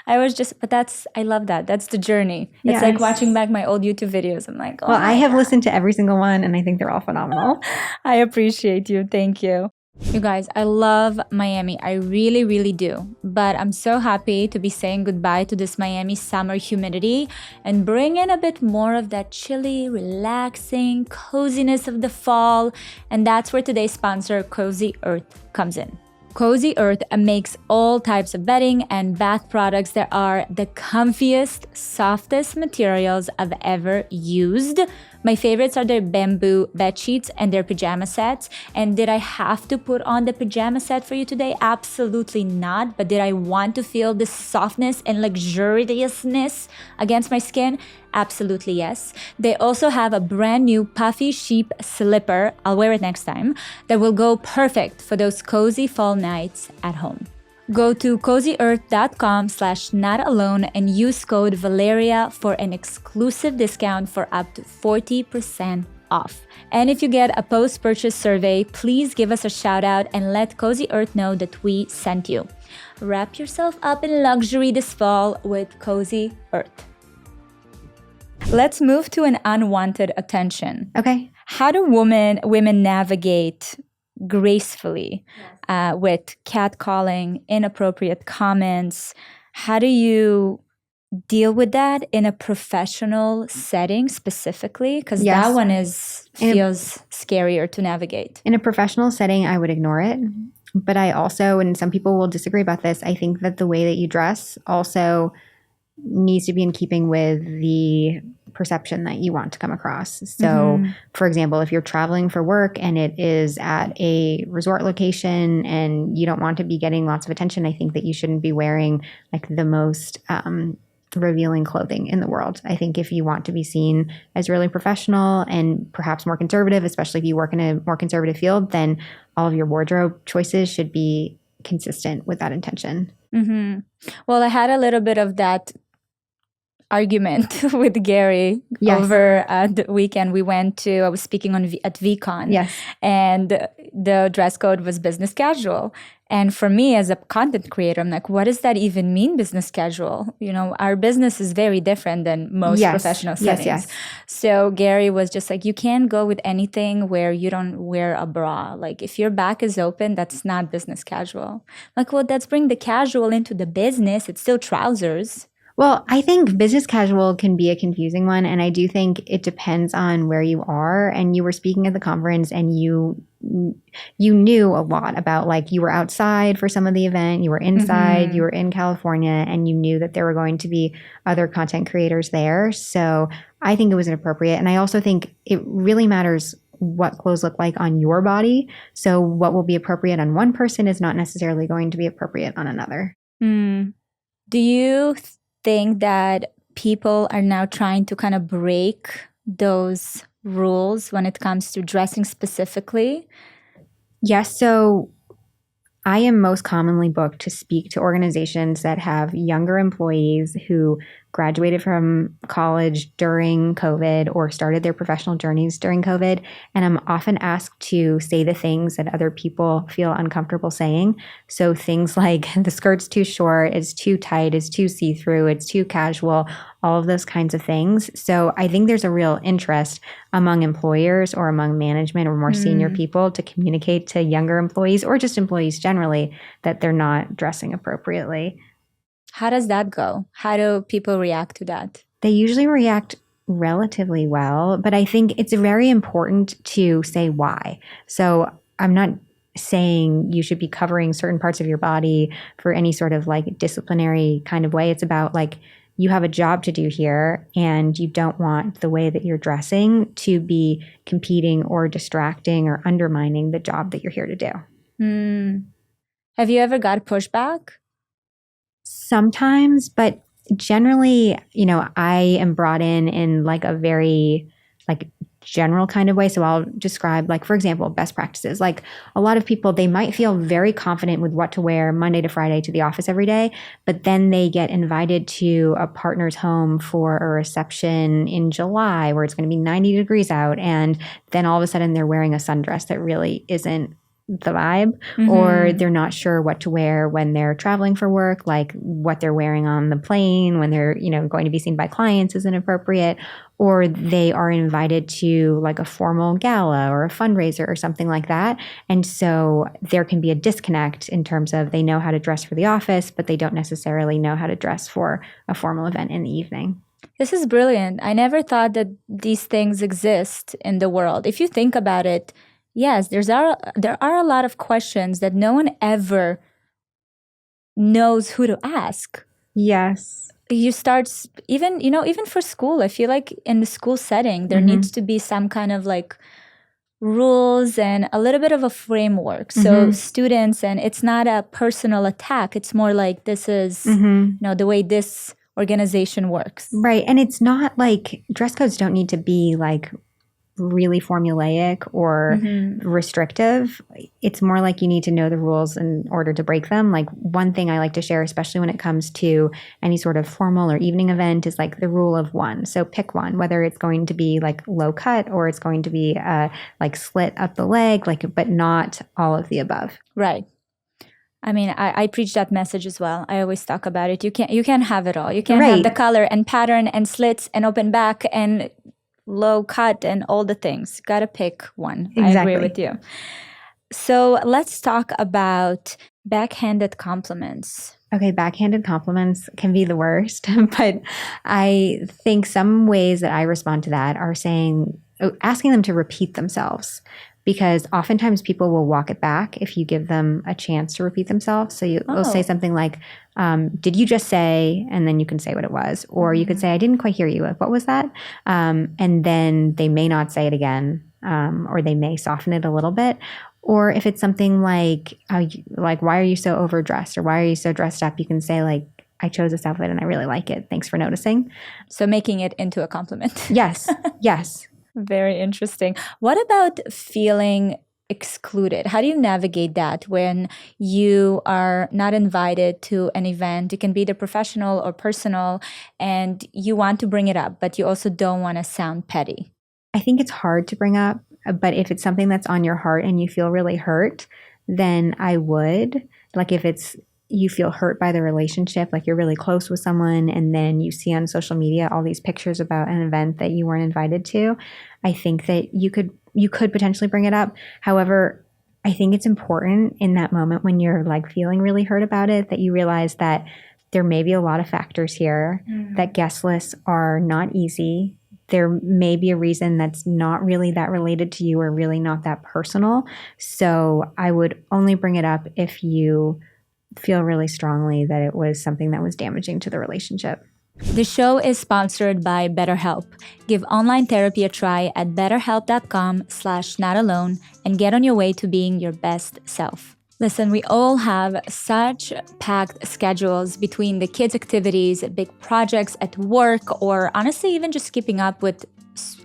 was just, but I love that. That's the journey. It's Yes. like watching back my old YouTube videos. I'm like, oh. Well, I have listened to every single one, and I think they're all phenomenal. I appreciate you. Thank you. You guys, I love Miami. I really, really do. But I'm so happy to be saying goodbye to this Miami summer humidity and bring in a bit more of that chilly, relaxing coziness of the fall. And that's where today's sponsor, Cozy Earth, comes in. Cozy Earth makes all types of bedding and bath products that are the comfiest, softest materials I've ever used. My favorites are their bamboo bed sheets and their pajama sets. And did I have to put on the pajama set for you today? Absolutely not. But did I want to feel the softness and luxuriousness against my skin? Absolutely yes. They also have a brand new puffy sheep slipper, I'll wear it next time, that will go perfect for those cozy fall nights at home. Go to cozyearth.com/notalone and use code Valeria for an exclusive discount for up to 40% off. And if you get a post-purchase survey, please give us a shout out and let Cozy Earth know that we sent you. Wrap yourself up in luxury this fall with Cozy Earth. Let's move to an unwanted attention. Okay. How do women navigate gracefully with catcalling, inappropriate comments? How do you deal with that in a professional setting specifically? Because that one feels scarier to navigate. In a professional setting, I would ignore it. But I also, and some people will disagree about this, I think that the way that you dress also needs to be in keeping with the perception that you want to come across. So, for example, if you're traveling for work and it is at a resort location and you don't want to be getting lots of attention, I think that you shouldn't be wearing the most revealing clothing in the world. I think if you want to be seen as really professional and perhaps more conservative, especially if you work in a more conservative field, then all of your wardrobe choices should be consistent with that intention. Well, I had a little bit of that argument with Gary over the weekend. I was speaking at VCon. Yes. And the dress code was business casual. And for me as a content creator, I'm like, what does that even mean, business casual? Our business is very different than most professional settings. Yes. So Gary was just like, you can't go with anything where you don't wear a bra. Like if your back is open, that's not business casual. I'm like, well, let's bring the casual into the business. It's still trousers. Well, I think business casual can be a confusing one. And I do think it depends on where you are. And you were speaking at the conference and you knew a lot about, like, you were outside for some of the event, you were inside, you were in California, and you knew that there were going to be other content creators there. So I think it was inappropriate. And I also think it really matters what clothes look like on your body. So what will be appropriate on one person is not necessarily going to be appropriate on another. Do you think that people are now trying to kind of break those rules when it comes to dressing specifically? Yes. So I am most commonly booked to speak to organizations that have younger employees who graduated from college during COVID or started their professional journeys during COVID. And I'm often asked to say the things that other people feel uncomfortable saying. So things like the skirt's too short, it's too tight, it's too see-through, it's too casual, all of those kinds of things. So I think there's a real interest among employers or among management or more senior people to communicate to younger employees or just employees generally that they're not dressing appropriately. How does that go? How do people react to that? They usually react relatively well, but I think it's very important to say why. So I'm not saying you should be covering certain parts of your body for any sort of like disciplinary kind of way. It's about like, you have a job to do here and you don't want the way that you're dressing to be competing or distracting or undermining the job that you're here to do. Have you ever got pushback? Sometimes, but generally, I am brought in like a very like general kind of way. So I'll describe, like, for example, best practices. Like a lot of people, they might feel very confident with what to wear Monday to Friday to the office every day, but then they get invited to a partner's home for a reception in July where it's going to be 90 degrees out. And then all of a sudden they're wearing a sundress that really isn't the vibe, or they're not sure what to wear when they're traveling for work, like what they're wearing on the plane when they're, going to be seen by clients isn't appropriate, or they are invited to like a formal gala or a fundraiser or something like that. And so there can be a disconnect in terms of they know how to dress for the office, but they don't necessarily know how to dress for a formal event in the evening. This is brilliant. I never thought that these things exist in the world. If you think about it, yes, there are a lot of questions that no one ever knows who to ask. Yes. You start, even for school, I feel like in the school setting, there needs to be some kind of like rules and a little bit of a framework. So students, and it's not a personal attack. It's more like this is, the way this organization works. Right. And it's not like dress codes don't need to be like really formulaic or restrictive. It's more like you need to know the rules in order to break them. Like one thing I like to share, especially when it comes to any sort of formal or evening event, is like the rule of one. So pick one, whether it's going to be like low cut or it's going to be like slit up the leg, but not all of the above. Right. I mean, I preach that message as well. I always talk about it. You can't have it all. You can't have the color and pattern and slits and open back and low cut and all the things. Gotta pick one. Exactly. I agree with you. So let's talk about backhanded compliments. Okay, backhanded compliments can be the worst, but I think some ways that I respond to that are asking them to repeat themselves. Because oftentimes people will walk it back if you give them a chance to repeat themselves. So you'll say something like, did you just say, and then you can say what it was. Or you could say, I didn't quite hear you. What was that? And then they may not say it again, or they may soften it a little bit. Or if it's something like, why are you so overdressed? Or why are you so dressed up? You can say like, I chose this outfit and I really like it. Thanks for noticing. So making it into a compliment. Yes. Yes. Very interesting. What about feeling excluded? How do you navigate that when you are not invited to an event? It can be either professional or personal, and you want to bring it up, but you also don't want to sound petty. I think it's hard to bring up, but if it's something that's on your heart and you feel really hurt, then I would. Like if it's you feel hurt by the relationship, like you're really close with someone, and then you see on social media all these pictures about an event that you weren't invited to, I think that you could potentially bring it up. However, I think it's important in that moment when you're like feeling really hurt about it, that you realize that there may be a lot of factors here, that guest lists are not easy. There may be a reason that's not really that related to you or really not that personal. So I would only bring it up if you feel really strongly that it was something that was damaging to the relationship. The show is sponsored by BetterHelp. Give online therapy a try at betterhelp.com/notalone and get on your way to being your best self. Listen, we all have such packed schedules between the kids' activities, big projects at work, or honestly, even just keeping up with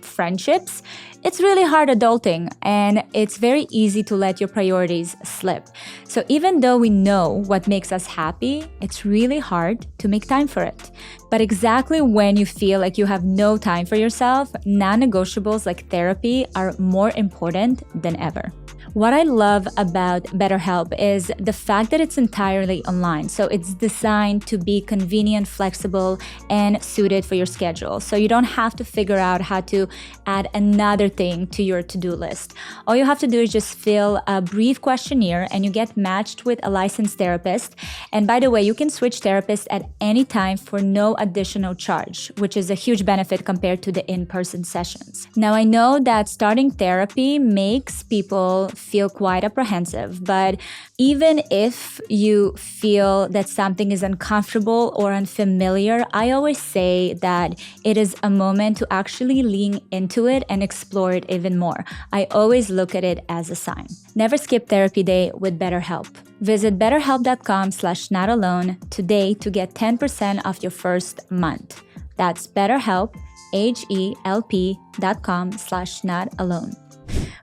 friendships. It's really hard adulting, and it's very easy to let your priorities slip. So even though we know what makes us happy, it's really hard to make time for it. But exactly when you feel like you have no time for yourself, non-negotiables like therapy are more important than ever. What I love about BetterHelp is the fact that it's entirely online. So it's designed to be convenient, flexible, and suited for your schedule. So you don't have to figure out how to add another thing to your to-do list. All you have to do is just fill a brief questionnaire and you get matched with a licensed therapist. And by the way, you can switch therapists at any time for no additional charge, which is a huge benefit compared to the in-person sessions. Now, I know that starting therapy makes people feel quite apprehensive, but even if you feel that something is uncomfortable or unfamiliar, I always say that it is a moment to actually lean into it and explore it even more. I always look at it as a sign. Never skip therapy day with BetterHelp. Visit betterhelp.com/notalone today to get 10% off your first month. That's BetterHelp, HELP.com/notalone.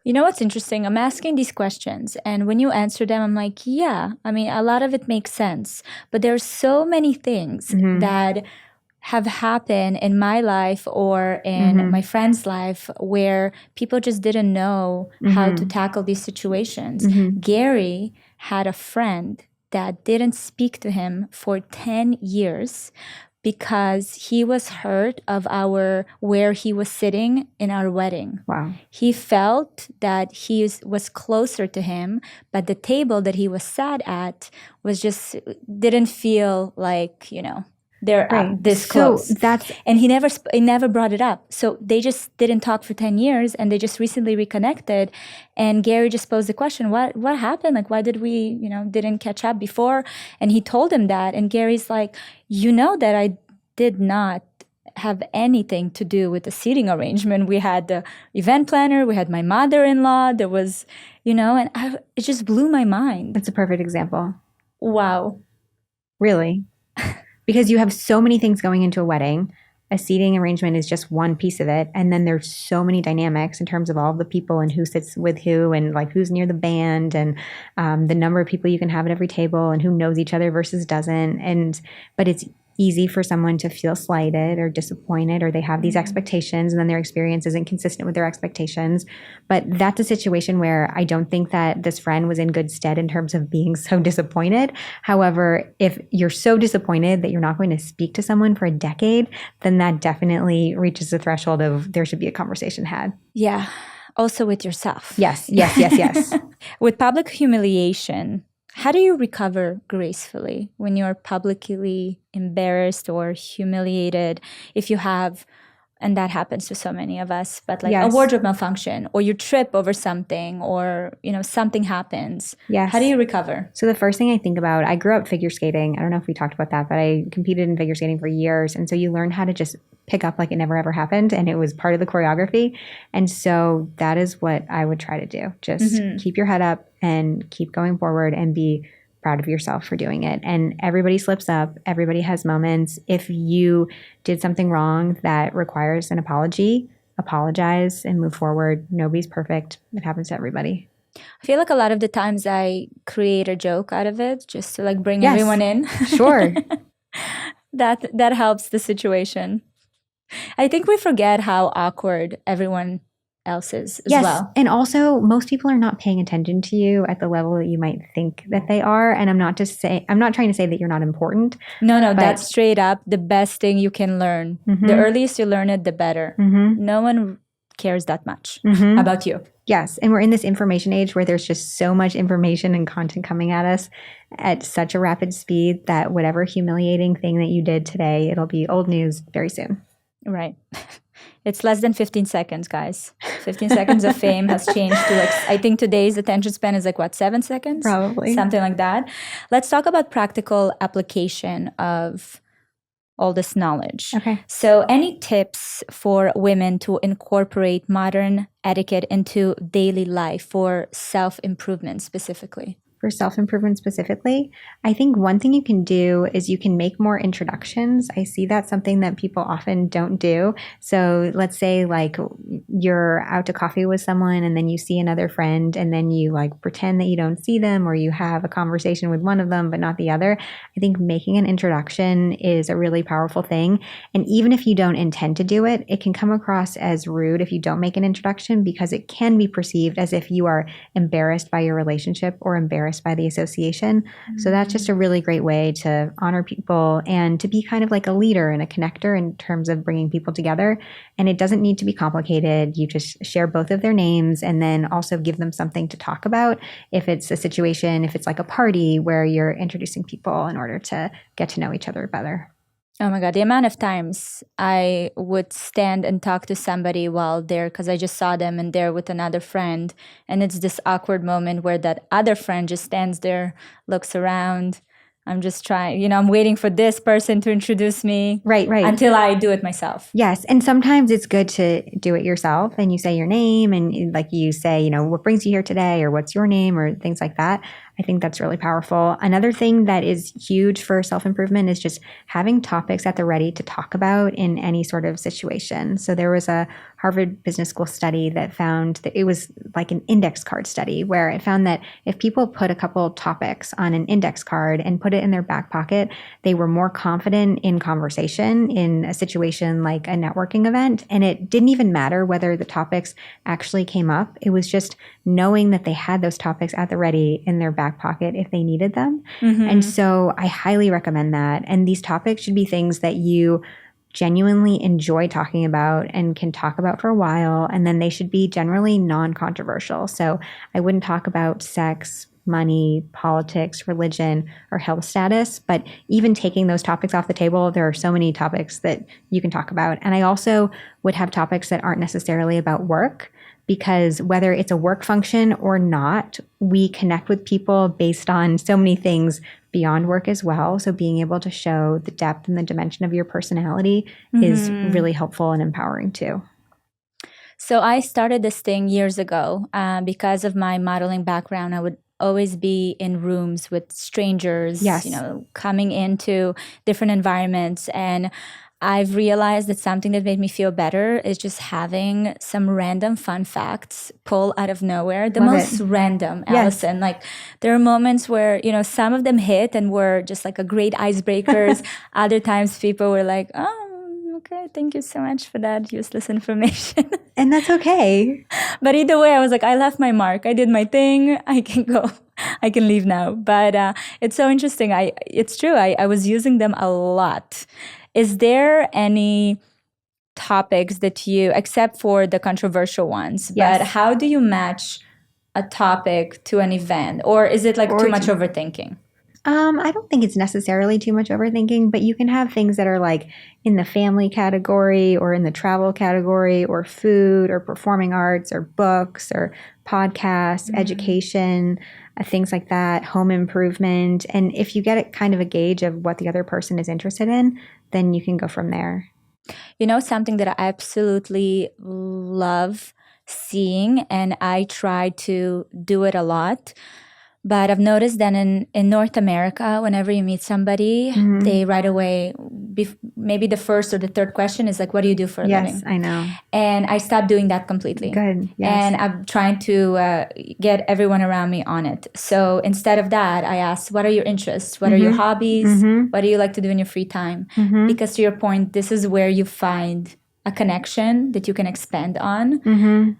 You know what's interesting? I'm asking these questions, and when you answer them, I'm like, yeah, I mean, a lot of it makes sense. But there's so many things that have happened in my life or in my friend's life where people just didn't know how to tackle these situations. Gary had a friend that didn't speak to him for 10 years because he was hurt of where he was sitting in our wedding. Wow. He felt that he was closer to him, but the table that he was sat at didn't feel like, they're this close. So and he never brought it up. So they just didn't talk for 10 years and they just recently reconnected. And Gary just posed the question, what happened? Like, why did we, didn't catch up before? And he told him that. And Gary's like, that I did not have anything to do with the seating arrangement. We had the event planner, we had my mother-in-law, there was, and it just blew my mind. That's a perfect example. Wow. Really? Because you have so many things going into a wedding. A seating arrangement is just one piece of it. And then there's so many dynamics in terms of all the people and who sits with who and like who's near the band and the number of people you can have at every table and who knows each other versus doesn't. But it's easy for someone to feel slighted or disappointed, or they have these expectations and then their experience isn't consistent with their expectations. But that's a situation where I don't think that this friend was in good stead in terms of being so disappointed. However, if you're so disappointed that you're not going to speak to someone for a decade, then that definitely reaches the threshold of there should be a conversation had. Yeah. Also with yourself. Yes. With public humiliation, how do you recover gracefully when you're publicly embarrassed or humiliated? If you have, and that happens to so many of us, but like a wardrobe malfunction or you trip over something or, something happens. Yes. How do you recover? So the first thing I think about, I grew up figure skating. I don't know if we talked about that, but I competed in figure skating for years. And so you learn how to just pick up like it never ever happened. And it was part of the choreography. And so that is what I would try to do. Just keep your head up and keep going forward and be proud of yourself for doing it. And everybody slips up. Everybody has moments. If you did something wrong that requires an apology, apologize and move forward. Nobody's perfect. It happens to everybody. I feel like a lot of the times I create a joke out of it just to like bring Yes. everyone in. Sure. That helps the situation. I think we forget how awkward everyone else is as Yes. well. And also, most people are not paying attention to you at the level that you might think that they are. And I'm not trying to say that you're not important. No, but- that's straight up the best thing you can learn. Mhm. The earliest you learn it, the better. Mhm. No one cares that much Mhm. about you. Yes. And we're in this information age where there's just so much information and content coming at us at such a rapid speed that whatever humiliating thing that you did today, it'll be old news very soon. Right. It's less than 15 seconds, guys. 15 seconds of fame has changed to like, I think today's attention span is like what, 7 seconds? Probably. Something like that. Let's talk about practical application of all this knowledge. Okay. So any tips for women to incorporate modern etiquette into daily life for self-improvement specifically? For self-improvement specifically, I think one thing you can do is you can make more introductions. I see that's something that people often don't do. So let's say like you're out to coffee with someone and then you see another friend and then you like pretend that you don't see them or you have a conversation with one of them but not the other. I think making an introduction is a really powerful thing. And even if you don't intend to do it, it can come across as rude if you don't make an introduction because it can be perceived as if you are embarrassed by your relationship or embarrassed by the association. So that's just a really great way to honor people and to be kind of like a leader and a connector in terms of bringing people together. And it doesn't need to be complicated. You just share both of their names and then also give them something to talk about. If it's a situation, if it's like a party where you're introducing people in order to get to know each other better. Oh my God, the amount of times I would stand and talk to somebody while they're, because I just saw them and they're with another friend. And it's this awkward moment where that other friend just stands there, looks around. I'm just trying, I'm waiting for this person to introduce me. Right. Until I do it myself. Yes. And sometimes it's good to do it yourself and you say your name and like you say, what brings you here today or what's your name or things like that. I think that's really powerful. Another thing that is huge for self-improvement is just having topics at the ready to talk about in any sort of situation. So there was a Harvard Business School study that found that it was like an index card study where it found that if people put a couple topics on an index card and put it in their back pocket, they were more confident in conversation in a situation like a networking event. And it didn't even matter whether the topics actually came up. It was just knowing that they had those topics at the ready in their back pocket if they needed them. Mm-hmm. And so I highly recommend that. And these topics should be things that you genuinely enjoy talking about and can talk about for a while. And then they should be generally non-controversial. So I wouldn't talk about sex, money, politics, religion, or health status. But even taking those topics off the table, there are so many topics that you can talk about. And I also would have topics that aren't necessarily about work, because whether it's a work function or not, we connect with people based on so many things beyond work as well. So being able to show the depth and the dimension of your personality is really helpful and empowering too. So I started this thing years ago because of my modeling background. I would always be in rooms with strangers, yes, coming into different environments. And I've realized that something that made me feel better is just having some random fun facts pull out of nowhere. The most random, Alison. Yes. Like there are moments where, some of them hit and were just like a great icebreakers. Other times people were like, oh, okay, thank you so much for that useless information. And that's okay. But either way, I was like, I left my mark. I did my thing. I can go. I can leave now. But it's so interesting. It's true. I was using them a lot. Is there any topics that you, except for the controversial ones, yes, but how do you match a topic to an event? Or is it like too much overthinking? I don't think it's necessarily too much overthinking, but you can have things that are like in the family category or in the travel category or food or performing arts or books or podcasts, education, things like that, home improvement. And if you get kind of a gauge of what the other person is interested in, then you can go from there. Something that I absolutely love seeing, and I try to do it a lot, But I've noticed that in North America, whenever you meet somebody, they right away, maybe the first or the third question is like, what do you do for a living? Yes, I know. And I stopped doing that completely. Good, yes. And I'm trying to get everyone around me on it. So instead of that, I asked, what are your interests? What are your hobbies? What do you like to do in your free time? Because to your point, this is where you find a connection that you can expand on.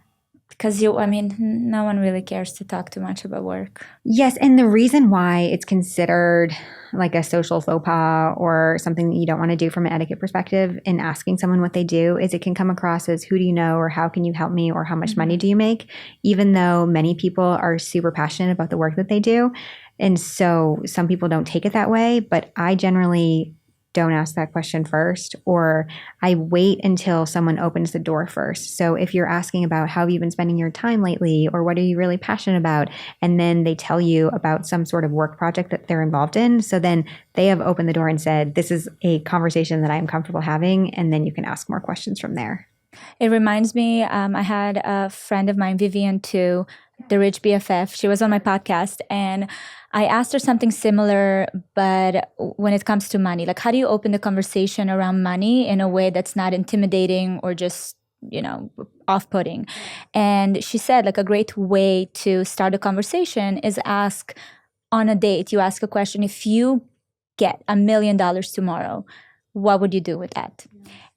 Because no one really cares to talk too much about work. Yes, and the reason why it's considered like a social faux pas or something that you don't want to do from an etiquette perspective in asking someone what they do is it can come across as who do you know or how can you help me or how much money do you make, even though many people are super passionate about the work that they do. And so some people don't take it that way, but I generally don't ask that question first, or I wait until someone opens the door first. So if you're asking about how have you been spending your time lately, or what are you really passionate about, and then they tell you about some sort of work project that they're involved in, so then they have opened the door and said, this is a conversation that I'm comfortable having, and then you can ask more questions from there. It reminds me, I had a friend of mine, Vivian, too, the Rich BFF. She was on my podcast, and I asked her something similar, but when it comes to money, like how do you open the conversation around money in a way that's not intimidating or just, off-putting? And she said, like, a great way to start a conversation is ask on a date. You ask a question, if you get $1 million tomorrow, what would you do with that?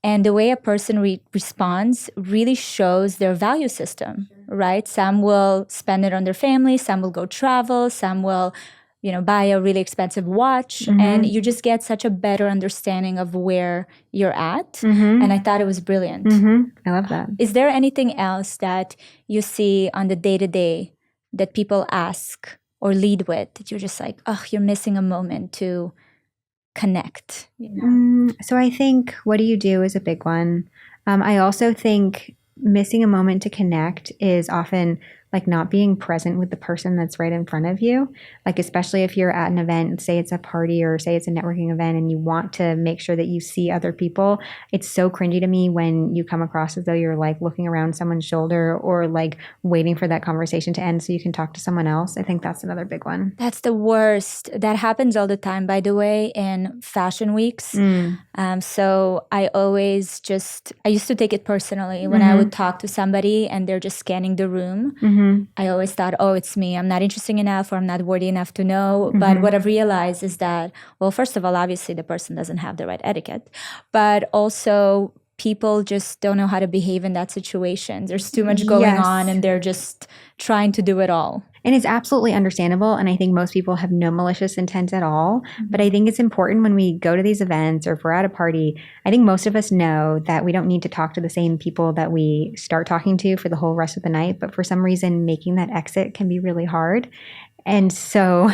And the way a person responds really shows their value system, right? Some will spend it on their family, some will go travel, some will, buy a really expensive watch. And you just get such a better understanding of where you're at. And I thought it was brilliant. I love that. Is there anything else that you see on the day-to-day that people ask or lead with that you're just like, oh, you're missing a moment to connect? So I think what do you do is a big one. I also think missing a moment to connect is often like not being present with the person that's right in front of you. Like, especially if you're at an event, say it's a party or say it's a networking event and you want to make sure that you see other people. It's so cringy to me when you come across as though you're like looking around someone's shoulder or like waiting for that conversation to end so you can talk to someone else. I think that's another big one. That's the worst. That happens all the time, by the way, in fashion weeks. So I used to take it personally when I would talk to somebody and they're just scanning the room. I always thought, oh, it's me. I'm not interesting enough or I'm not worthy enough to know. But what I've realized is that, well, first of all, obviously the person doesn't have the right etiquette. But also people just don't know how to behave in that situation. There's too much going on and they're just trying to do it all. And it's absolutely understandable. And I think most people have no malicious intent at all. But I think it's important when we go to these events or if we're at a party, I think most of us know that we don't need to talk to the same people that we start talking to for the whole rest of the night. But for some reason, making that exit can be really hard. And so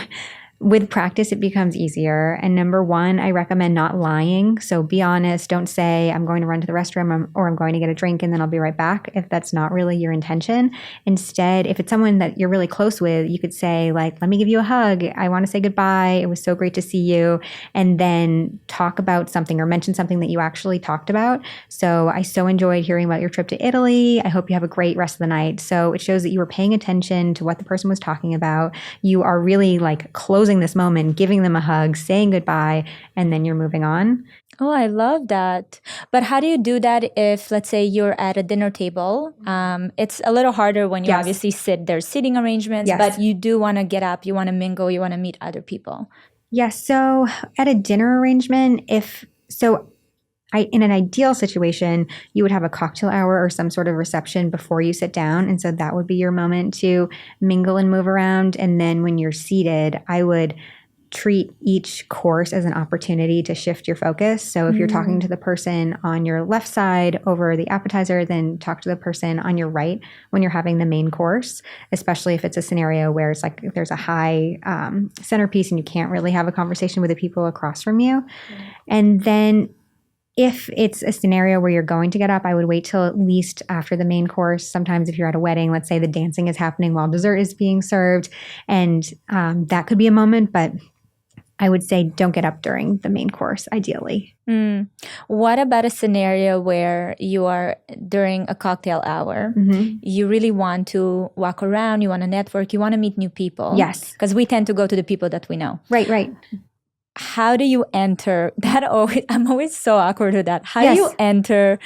with practice, it becomes easier. And number one, I recommend not lying. So be honest. Don't say, I'm going to run to the restroom or I'm going to get a drink and then I'll be right back if that's not really your intention. Instead, if it's someone that you're really close with, you could say like, let me give you a hug. I want to say goodbye. It was so great to see you. And then talk about something or mention something that you actually talked about. So I so enjoyed hearing about your trip to Italy. I hope you have a great rest of the night. So it shows that you were paying attention to what the person was talking about. You are really like closing this moment, giving them a hug, saying goodbye, and then you're moving on. Oh, I love that. But how do you do that if, let's say, you're at a dinner table? It's a little harder when you obviously sit, there's seating arrangements, but you do want to get up, you want to mingle, you want to meet other people. Yes. So at a dinner arrangement, in an ideal situation, you would have a cocktail hour or some sort of reception before you sit down. And so that would be your moment to mingle and move around. And then when you're seated, I would treat each course as an opportunity to shift your focus. So if you're talking to the person on your left side over the appetizer, then talk to the person on your right when you're having the main course, especially if it's a scenario where it's like there's a high centerpiece and you can't really have a conversation with the people across from you. And then if it's a scenario where you're going to get up, I would wait till at least after the main course. Sometimes if you're at a wedding, let's say the dancing is happening while dessert is being served, and that could be a moment, but I would say don't get up during the main course, ideally. What about a scenario where you are during a cocktail hour? You really want to walk around, you want to network, you want to meet new people. Yes. Because we tend to go to the people that we know. Right. How do you enter that? I'm always so awkward with that. How do you enter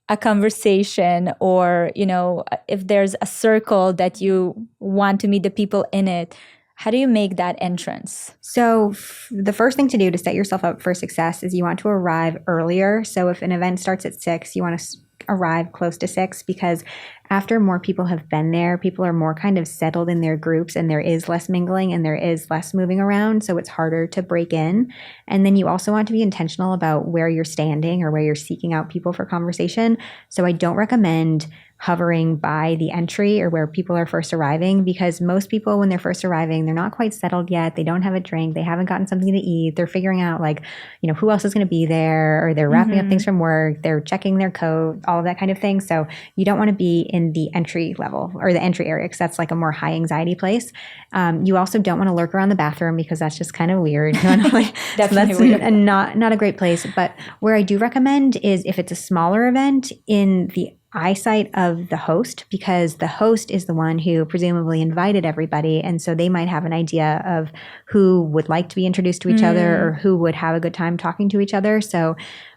a conversation, or, if there's a circle that you want to meet the people in it, how do you make that entrance? So the first thing to do to set yourself up for success is you want to arrive earlier. So if an event starts at 6, you want to arrive close to 6, because after more people have been there, people are more kind of settled in their groups, and there is less mingling and there is less moving around. So it's harder to break in. And then you also want to be intentional about where you're standing or where you're seeking out people for conversation. So I don't recommend hovering by the entry or where people are first arriving, because most people, when they're first arriving, they're not quite settled yet. They don't have a drink. They haven't gotten something to eat. They're figuring out who else is going to be there, or they're wrapping up things from work. They're checking their coat, all of that kind of thing. So you don't want to be in the entry level or the entry area, because that's like a more high anxiety place. You also don't want to lurk around the bathroom, because that's just kind of weird. That's weird. Not a great place. But where I do recommend is if it's a smaller event, in the eyesight of the host, because the host is the one who presumably invited everybody. And so they might have an idea of who would like to be introduced to each other, or who would have a good time talking to each other. So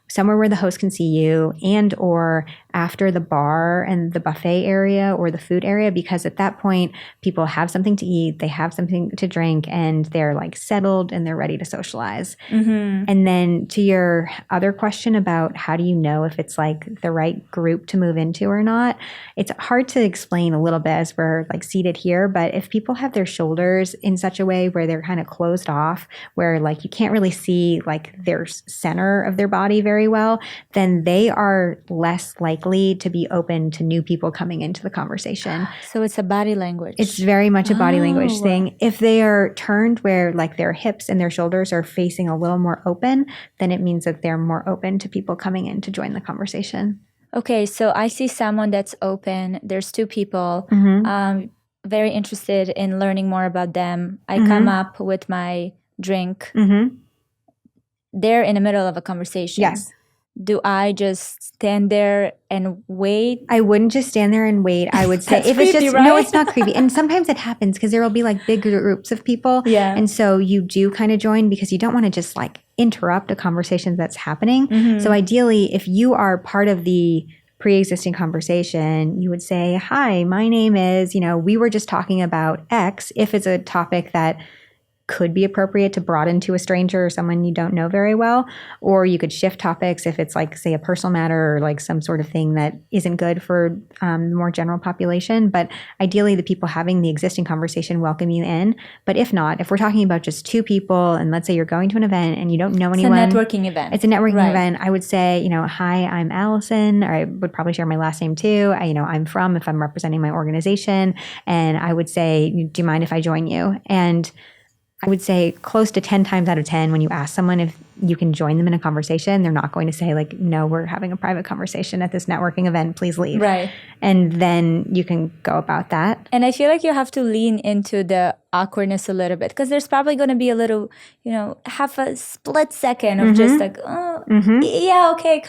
somewhere where the host can see you, and or after the bar and the buffet area or the food area, because at that point people have something to eat, they have something to drink, and they're settled and they're ready to socialize. And then to your other question about how do you know if it's the right group to move into or not, it's hard to explain a little bit as we're seated here. But if people have their shoulders in such a way where they're kind of closed off, where you can't really see their center of their body very well, then they are less likely to be open to new people coming into the conversation. So it's a body language. It's very much a body language thing. If they are turned where their hips and their shoulders are facing a little more open, then it means that they're more open to people coming in to join the conversation. Okay, so I see someone that's open. There's 2 people. Very interested in learning more about them. I come up with my drink. They're in the middle of a conversation. Yes. Do I just stand there and wait? I wouldn't just stand there and wait. I would say, if creepy, it's just, right? No, it's not creepy. And sometimes it happens because there will be big groups of people. Yeah. And so you do kind of join, because you don't want to just interrupt a conversation that's happening. So ideally, if you are part of the pre-existing conversation, you would say, hi, my name is, we were just talking about X, if it's a topic that could be appropriate to broaden to a stranger or someone you don't know very well. Or you could shift topics if it's say a personal matter, or some sort of thing that isn't good for the more general population. But ideally, the people having the existing conversation welcome you in. But if not, if we're talking about just 2 people, and let's say you're going to an event and you don't know anyone. It's a networking event. It's a networking event. I would say, hi, I'm Alison, or I would probably share my last name too. I'm from, if I'm representing my organization. And I would say, do you mind if I join you? And I would say close to 10 times out of 10, when you ask someone if you can join them in a conversation, they're not going to say no, we're having a private conversation at this networking event, please leave. Right. And then you can go about that. And I feel you have to lean into the awkwardness a little bit, because there's probably going to be a little, half a split second of just yeah, okay.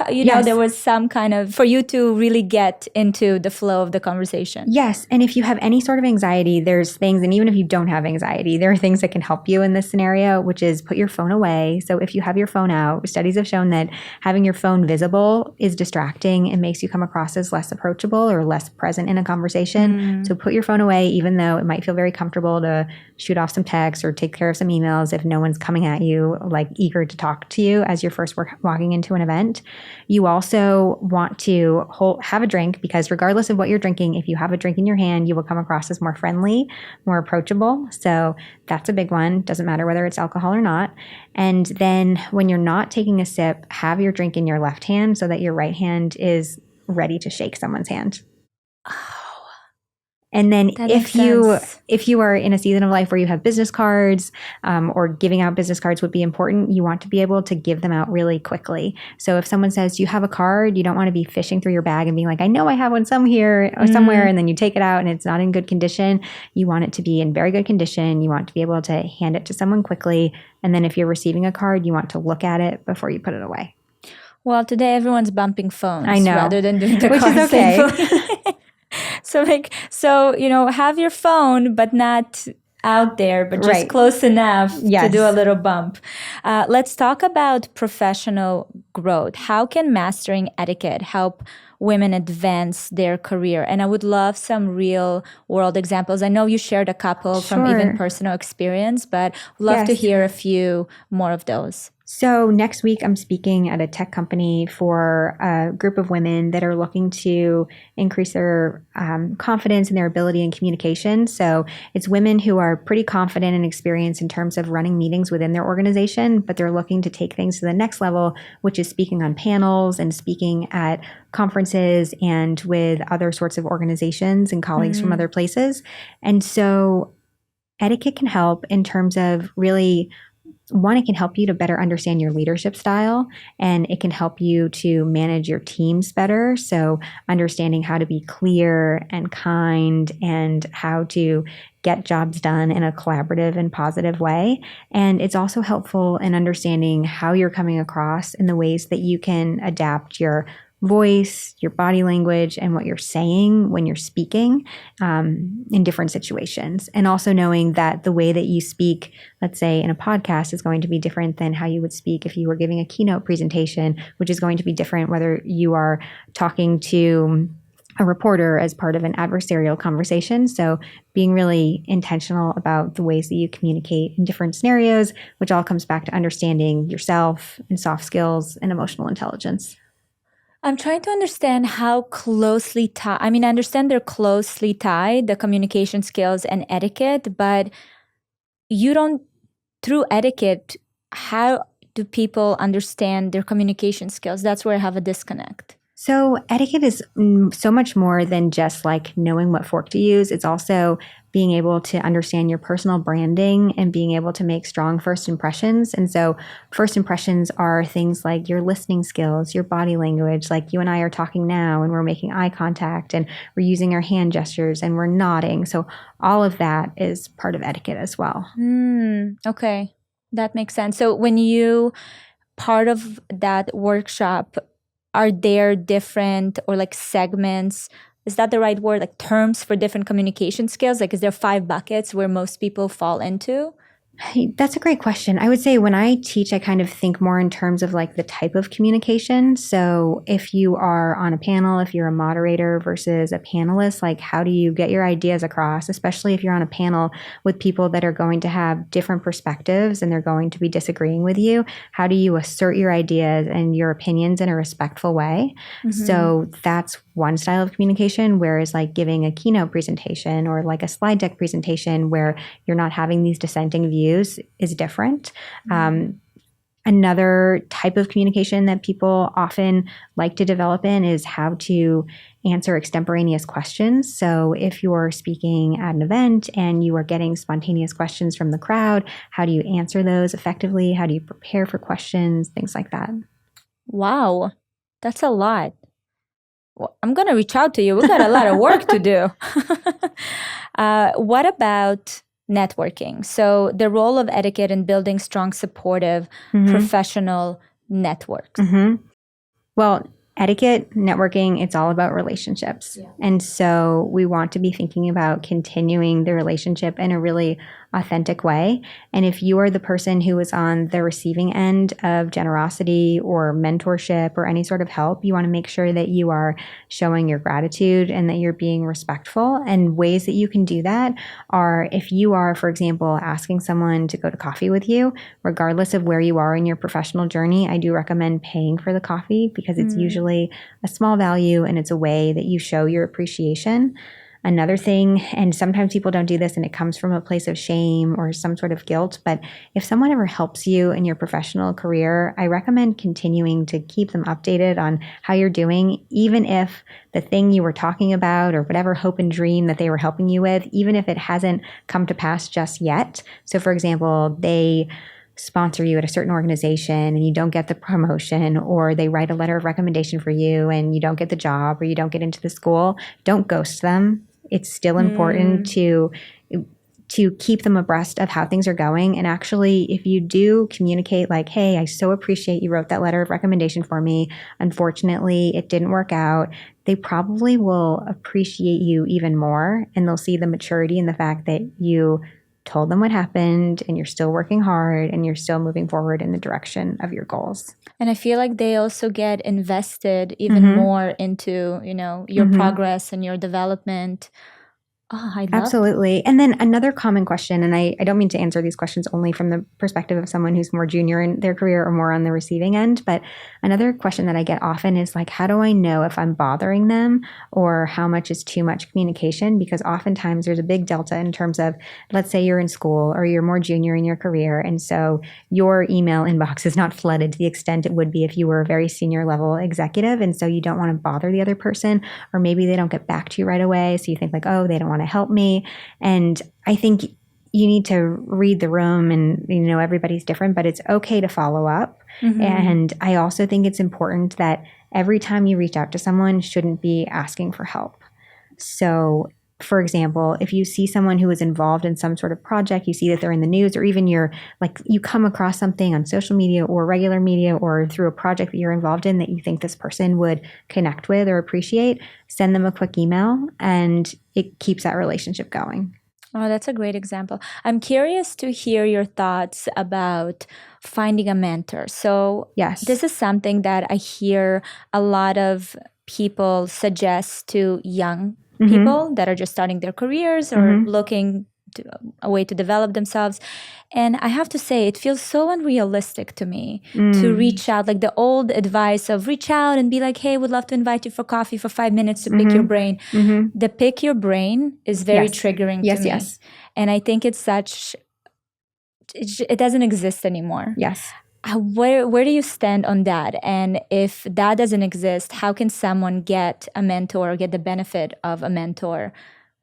There was some kind of, for you to really get into the flow of the conversation. Yes. And if you have any sort of anxiety, there's things, and even if you don't have anxiety, there are things that can help you in this scenario, which is put your phone away. So if you have your phone out, studies have shown that having your phone visible is distracting. It makes you come across as less approachable or less present in a conversation. So put your phone away, even though it might feel very comfortable to shoot off some texts or take care of some emails if no one's coming at you, eager to talk to you as you're first walking into an event. You also want to have a drink, because regardless of what you're drinking, if you have a drink in your hand, you will come across as more friendly, more approachable. So that's a big one. Doesn't matter whether it's alcohol or not. And then when you're not taking a sip, have your drink in your left hand so that your right hand is ready to shake someone's hand. And then That makes sense. if you are in a season of life where you have business cards, or giving out business cards would be important, you want to be able to give them out really quickly. So if someone says, "Do you have a card?" You don't want to be fishing through your bag and being like, "I know I have one somewhere," and then you take it out and it's not in good condition. You want it to be in very good condition. You want to be able to hand it to someone quickly. And then if you're receiving a card, you want to look at it before you put it away. Well, today everyone's bumping phones I know. rather than doing the Which card is okay. So have your phone, but not out there, but just Right. close enough to Yes. do a little bump. Let's talk about professional growth. How can mastering etiquette help women advance their career? And I would love some real world examples. I know you shared a couple from even Sure. personal experience, but love to Yes. hear a few more of those. So next week, I'm speaking at a tech company for a group of women that are looking to increase their confidence and their ability in communication. So it's women who are pretty confident and experienced in terms of running meetings within their organization, but they're looking to take things to the next level, which is speaking on panels and speaking at conferences and with other sorts of organizations and colleagues from other places. And so etiquette can help in terms of really, one, it can help you to better understand your leadership style, and it can help you to manage your teams better. So understanding how to be clear and kind and how to get jobs done in a collaborative and positive way. And it's also helpful in understanding how you're coming across in the ways that you can adapt your voice, your body language, and what you're saying when you're speaking in different situations. And also knowing that the way that you speak, let's say in a podcast, is going to be different than how you would speak if you were giving a keynote presentation, which is going to be different whether you are talking to a reporter as part of an adversarial conversation. So being really intentional about the ways that you communicate in different scenarios, which all comes back to understanding yourself and soft skills and emotional intelligence. I'm trying to understand how closely tied. I mean, I understand they're closely tied, the communication skills and etiquette, but through etiquette, how do people understand their communication skills? That's where I have a disconnect. So etiquette is so much more than just like knowing what fork to use. It's also being able to understand your personal branding and being able to make strong first impressions. And so first impressions are things like your listening skills, your body language, like you and I are talking now and we're making eye contact and we're using our hand gestures and we're nodding. So all of that is part of etiquette as well. Okay, that makes sense. So when you part of that workshop, are there different or like segments? Is that the right word? Like terms for different communication skills? Like, is there 5 buckets where most people fall into? That's a great question. I would say when I teach, I kind of think more in terms of like the type of communication. So if you are on a panel, if you're a moderator versus a panelist, like how do you get your ideas across, especially if you're on a panel with people that are going to have different perspectives and they're going to be disagreeing with you? How do you assert your ideas and your opinions in a respectful way? So that's one style of communication, whereas like giving a keynote presentation or like a slide deck presentation where you're not having these dissenting views is different. Another type of communication that people often like to develop in is how to answer extemporaneous questions. So if you're speaking at an event and you are getting spontaneous questions from the crowd, how do you answer those effectively? How do you prepare for questions? Things like that. Wow, that's a lot. Well, I'm going to reach out to you. We've got a lot of work to do. What about networking? So the role of etiquette in building strong, supportive, professional networks. Well, etiquette, networking, it's all about relationships. Yeah. And so we want to be thinking about continuing the relationship in a really authentic way. And if you are the person who is on the receiving end of generosity or mentorship or any sort of help, you want to make sure that you are showing your gratitude and that you're being respectful. And ways that you can do that are if you are, for example, asking someone to go to coffee with you, regardless of where you are in your professional journey, I do recommend paying for the coffee because it's usually a small value and it's a way that you show your appreciation. Another thing, and sometimes people don't do this and it comes from a place of shame or some sort of guilt, but if someone ever helps you in your professional career, I recommend continuing to keep them updated on how you're doing, even if the thing you were talking about or whatever hope and dream that they were helping you with, even if it hasn't come to pass just yet. So for example, they sponsor you at a certain organization and you don't get the promotion, or they write a letter of recommendation for you and you don't get the job or you don't get into the school, don't ghost them. It's still important to keep them abreast of how things are going. And actually, if you do communicate like, hey, I so appreciate you wrote that letter of recommendation for me. Unfortunately, it didn't work out. They probably will appreciate you even more, and they'll see the maturity in the fact that you told them what happened and you're still working hard and you're still moving forward in the direction of your goals. And I feel like they also get invested even more into, your progress and your development. Oh, I love Absolutely. And then another common question, and I don't mean to answer these questions only from the perspective of someone who's more junior in their career or more on the receiving end, but another question that I get often is like, how do I know if I'm bothering them or how much is too much communication? Because oftentimes there's a big delta in terms of, let's say you're in school or you're more junior in your career, and so your email inbox is not flooded to the extent it would be if you were a very senior level executive, and so you don't want to bother the other person, or maybe they don't get back to you right away, so you think like, oh, they don't want to help me. And I think you need to read the room, and everybody's different, but it's okay to follow up. And I also think it's important that every time you reach out to someone shouldn't be asking for help. So for example, if you see someone who is involved in some sort of project, you see that they're in the news, or even you come across something on social media or regular media or through a project that you're involved in that you think this person would connect with or appreciate, send them a quick email, and it keeps that relationship going. Oh, that's a great example. I'm curious to hear your thoughts about finding a mentor. So yes, this is something that I hear a lot of people suggest to young people that are just starting their careers or looking to a way to develop themselves. And I have to say, it feels so unrealistic to me to reach out, like the old advice of reach out and be like, hey, would love to invite you for coffee for 5 minutes to pick your brain. The pick your brain is very triggering to me. Yes. And I think it's it doesn't exist anymore. Yes. Where do you stand on that? And if that doesn't exist, how can someone get a mentor or get the benefit of a mentor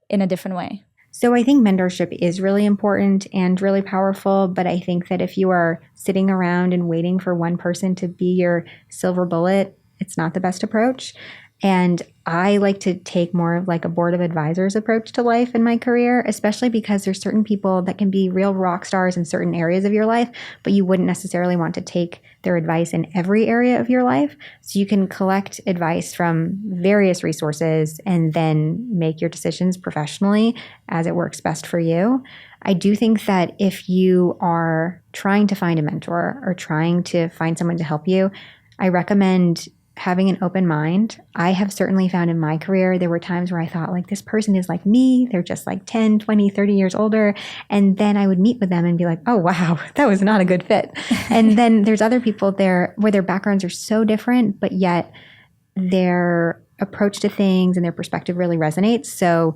in a different way? So I think mentorship is really important and really powerful, but I think that if you are sitting around and waiting for one person to be your silver bullet, it's not the best approach. And I like to take more of like a board of advisors approach to life in my career, especially because there's certain people that can be real rock stars in certain areas of your life, but you wouldn't necessarily want to take their advice in every area of your life. So you can collect advice from various resources and then make your decisions professionally as it works best for you. I do think that if you are trying to find a mentor or trying to find someone to help you, I recommend having an open mind. I have certainly found in my career, there were times where I thought like, this person is like me. They're just like 10, 20, 30 years older. And then I would meet with them and be like, oh, wow, that was not a good fit. And then there's other people there where their backgrounds are so different, but yet their approach to things and their perspective really resonates. So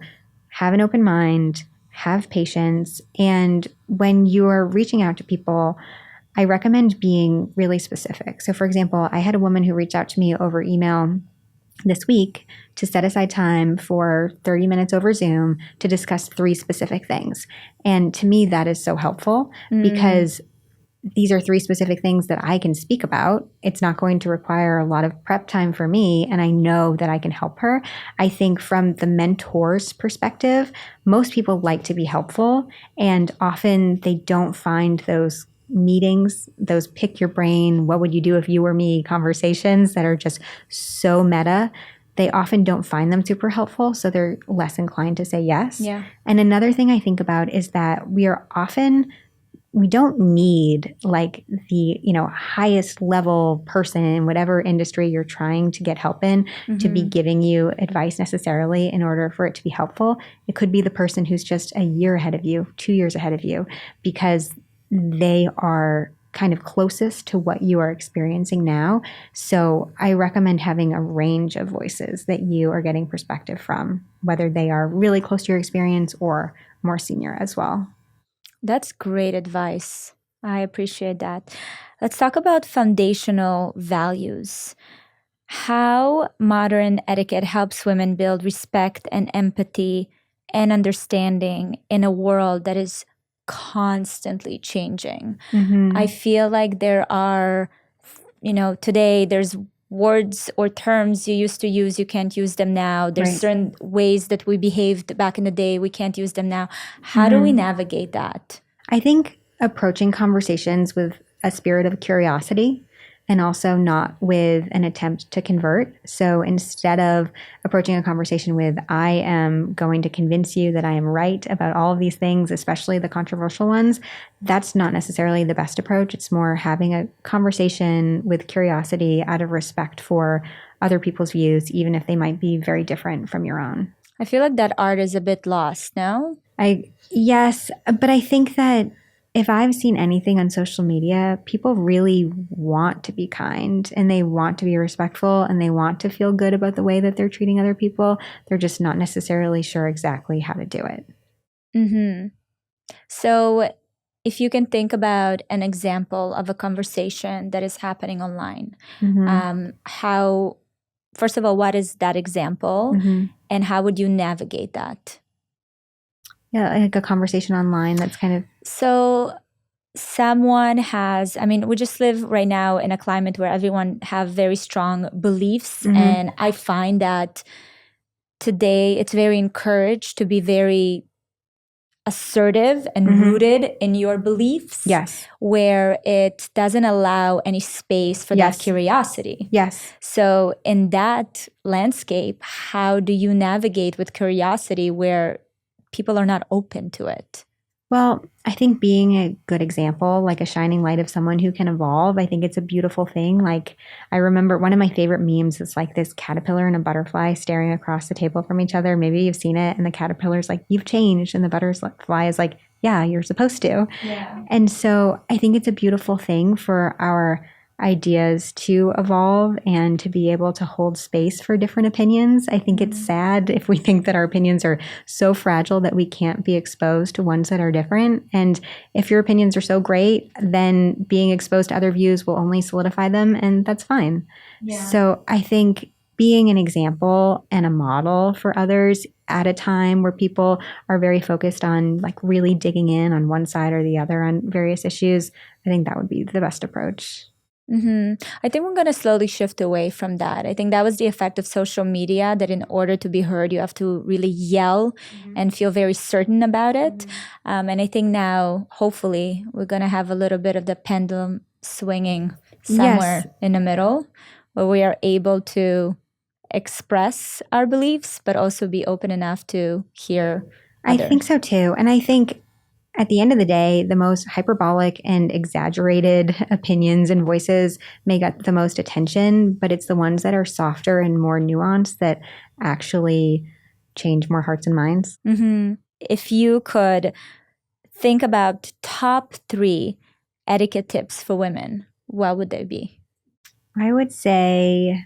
have an open mind, have patience. And when you're reaching out to people, I recommend being really specific. So for example, I had a woman who reached out to me over email this week to set aside time for 30 minutes over Zoom to discuss 3 specific things. And to me, that is so helpful because these are 3 specific things that I can speak about. It's not going to require a lot of prep time for me, and I know that I can help her. I think from the mentor's perspective, most people like to be helpful, and often they don't find those meetings, those pick your brain, what would you do if you were me conversations that are just so meta. They often don't find them super helpful, so they're less inclined to say yes. Yeah. And another thing I think about is that we don't need like the, highest level person in whatever industry you're trying to get help in to be giving you advice necessarily in order for it to be helpful. It could be the person who's just a year ahead of you, 2 years ahead of you, because they are kind of closest to what you are experiencing now. So I recommend having a range of voices that you are getting perspective from, whether they are really close to your experience or more senior as well. That's great advice. I appreciate that. Let's talk about foundational values. How modern etiquette helps women build respect and empathy and understanding in a world that is constantly changing. I feel like there are, today there's words or terms you used to use, you can't use them now. There's certain ways that we behaved back in the day, we can't use them now. How do we navigate that? I think approaching conversations with a spirit of curiosity and also not with an attempt to convert. So instead of approaching a conversation with, I am going to convince you that I am right about all of these things, especially the controversial ones, that's not necessarily the best approach. It's more having a conversation with curiosity out of respect for other people's views, even if they might be very different from your own. I feel like that art is a bit lost, no? Yes, but I think that if I've seen anything on social media, people really want to be kind and they want to be respectful and they want to feel good about the way that they're treating other people. They're just not necessarily sure exactly how to do it. So if you can think about an example of a conversation that is happening online, how, first of all, what is that example and how would you navigate that? Yeah, like a conversation online that's kind of... So someone has, we just live right now in a climate where everyone have very strong beliefs. And I find that today it's very encouraged to be very assertive and rooted in your beliefs. Yes. Where it doesn't allow any space for that curiosity. Yes. So in that landscape, how do you navigate with curiosity where people are not open to it? Well, I think being a good example, like a shining light of someone who can evolve, I think it's a beautiful thing. Like, I remember one of my favorite memes is like this caterpillar and a butterfly staring across the table from each other. Maybe you've seen it. And the caterpillar's like, you've changed. And the butterfly is like, yeah, you're supposed to. Yeah. And so I think it's a beautiful thing for our ideas to evolve and to be able to hold space for different opinions. I think it's sad if we think that our opinions are so fragile that we can't be exposed to ones that are different. And if your opinions are so great, then being exposed to other views will only solidify them, and that's fine. Yeah. So I think being an example and a model for others at a time where people are very focused on like really digging in on one side or the other on various issues, I think that would be the best approach. I think we're going to slowly shift away from that. I think that was the effect of social media, that in order to be heard, you have to really yell and feel very certain about it. And I think now, hopefully, we're going to have a little bit of the pendulum swinging somewhere in the middle, where we are able to express our beliefs, but also be open enough to hear others. I think so too. And I think at the end of the day, the most hyperbolic and exaggerated opinions and voices may get the most attention, but it's the ones that are softer and more nuanced that actually change more hearts and minds. If you could think about top 3 etiquette tips for women, what would they be? I would say,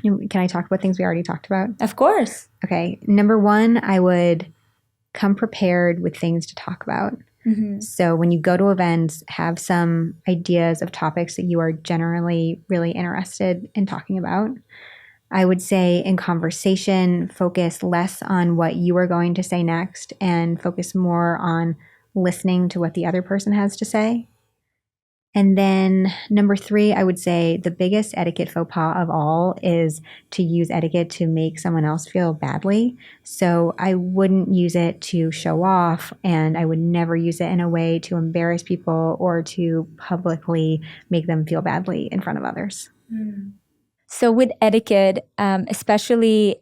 can I talk about things we already talked about? Of course. Okay. Number 1, I would come prepared with things to talk about. So when you go to events, have some ideas of topics that you are generally really interested in talking about. I would say in conversation, focus less on what you are going to say next and focus more on listening to what the other person has to say. And then number 3, I would say the biggest etiquette faux pas of all is to use etiquette to make someone else feel badly. So I wouldn't use it to show off, and I would never use it in a way to embarrass people or to publicly make them feel badly in front of others. So with etiquette, especially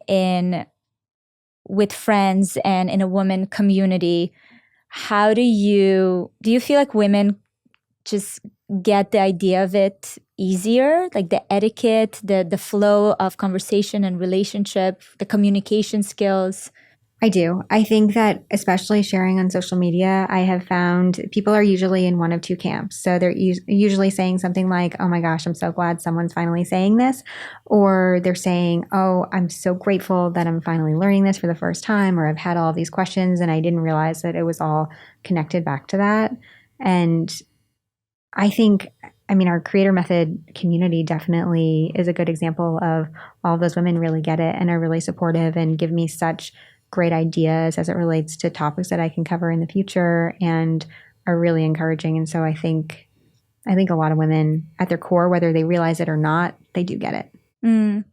with friends and in a women community, how do you feel like women just get the idea of it easier, like the etiquette, the flow of conversation and relationship, the communication skills? I do. I think that especially sharing on social media, I have found people are usually in one of two camps. So they're usually saying something like, oh my gosh, I'm so glad someone's finally saying this. Or they're saying, oh, I'm so grateful that I'm finally learning this for the first time. Or I've had all of these questions and I didn't realize that it was all connected back to that. And I think, I mean, our creator method community definitely is a good example of all those women really get it and are really supportive and give me such great ideas as it relates to topics that I can cover in the future and are really encouraging. And so I think a lot of women at their core, whether they realize it or not, they do get it.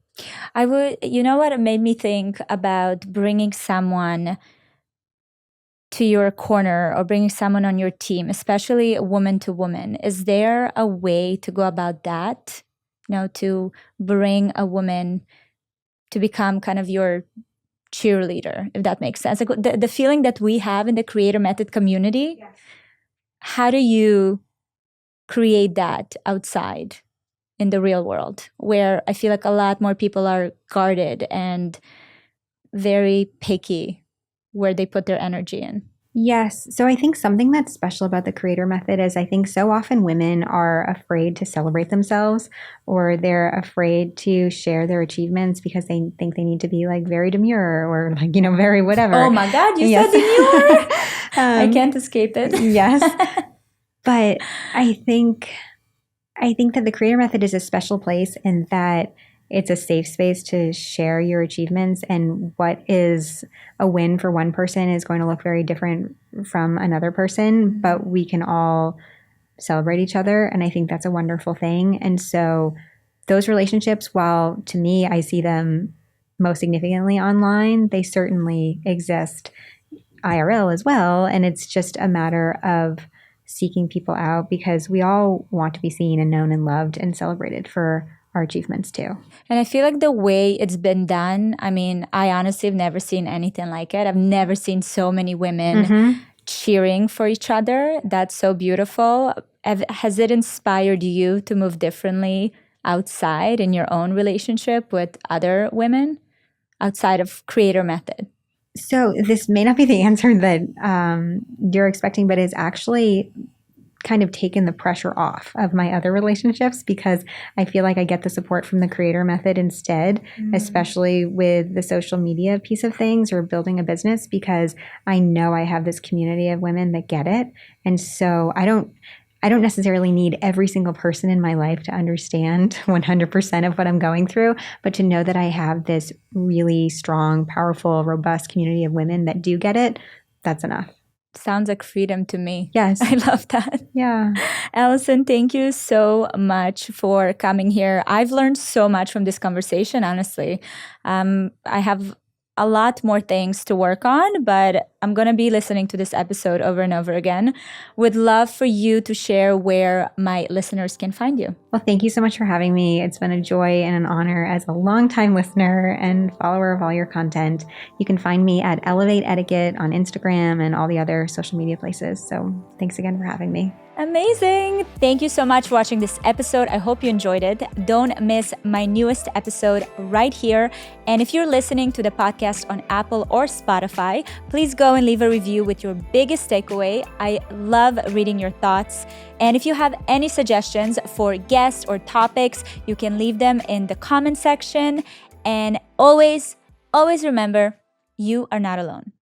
I would, you know what, it made me think about bringing someone to your corner or bringing someone on your team, especially woman to woman. Is there a way to go about that? To bring a woman to become kind of your cheerleader, if that makes sense. Like the feeling that we have in the creator method community, yes. How do you create that outside in the real world, where I feel like a lot more people are guarded and very picky where they put their energy in? Yes. So I think something that's special about the creator method is I think so often women are afraid to celebrate themselves, or they're afraid to share their achievements because they think they need to be like very demure or like, very whatever. Oh my God, you said demure. I can't escape it. Yes. But I think that the creator method is a special place in that it's a safe space to share your achievements, and what is a win for one person is going to look very different from another person, but we can all celebrate each other. And I think that's a wonderful thing. And so those relationships, while to me, I see them most significantly online, they certainly exist IRL as well. And it's just a matter of seeking people out because we all want to be seen and known and loved and celebrated for our achievements too. And I feel like the way it's been done, I mean, I honestly have never seen anything like it. I've never seen so many women cheering for each other. That's so beautiful. Has it inspired you to move differently outside in your own relationship with other women outside of creator method? So this may not be the answer that you're expecting, but it's actually kind of taken the pressure off of my other relationships because I feel like I get the support from the creator method instead, especially with the social media piece of things or building a business, because I know I have this community of women that get it. And so I don't necessarily need every single person in my life to understand 100% of what I'm going through, but to know that I have this really strong, powerful, robust community of women that do get it, that's enough. Sounds like freedom to me. Yes. I love that. Yeah. Alison, thank you so much for coming here. I've learned so much from this conversation, honestly. I have a lot more things to work on, but I'm going to be listening to this episode over and over again. Would love for you to share where my listeners can find you. Well, thank you so much for having me. It's been a joy and an honor as a longtime listener and follower of all your content. You can find me at Elevate Etiquette on Instagram and all the other social media places. So thanks again for having me. Amazing. Thank you so much for watching this episode. I hope you enjoyed it. Don't miss my newest episode right here. And if you're listening to the podcast on Apple or Spotify, please go and leave a review with your biggest takeaway. I love reading your thoughts. And if you have any suggestions for guests or topics, you can leave them in the comment section. And always remember, you are not alone.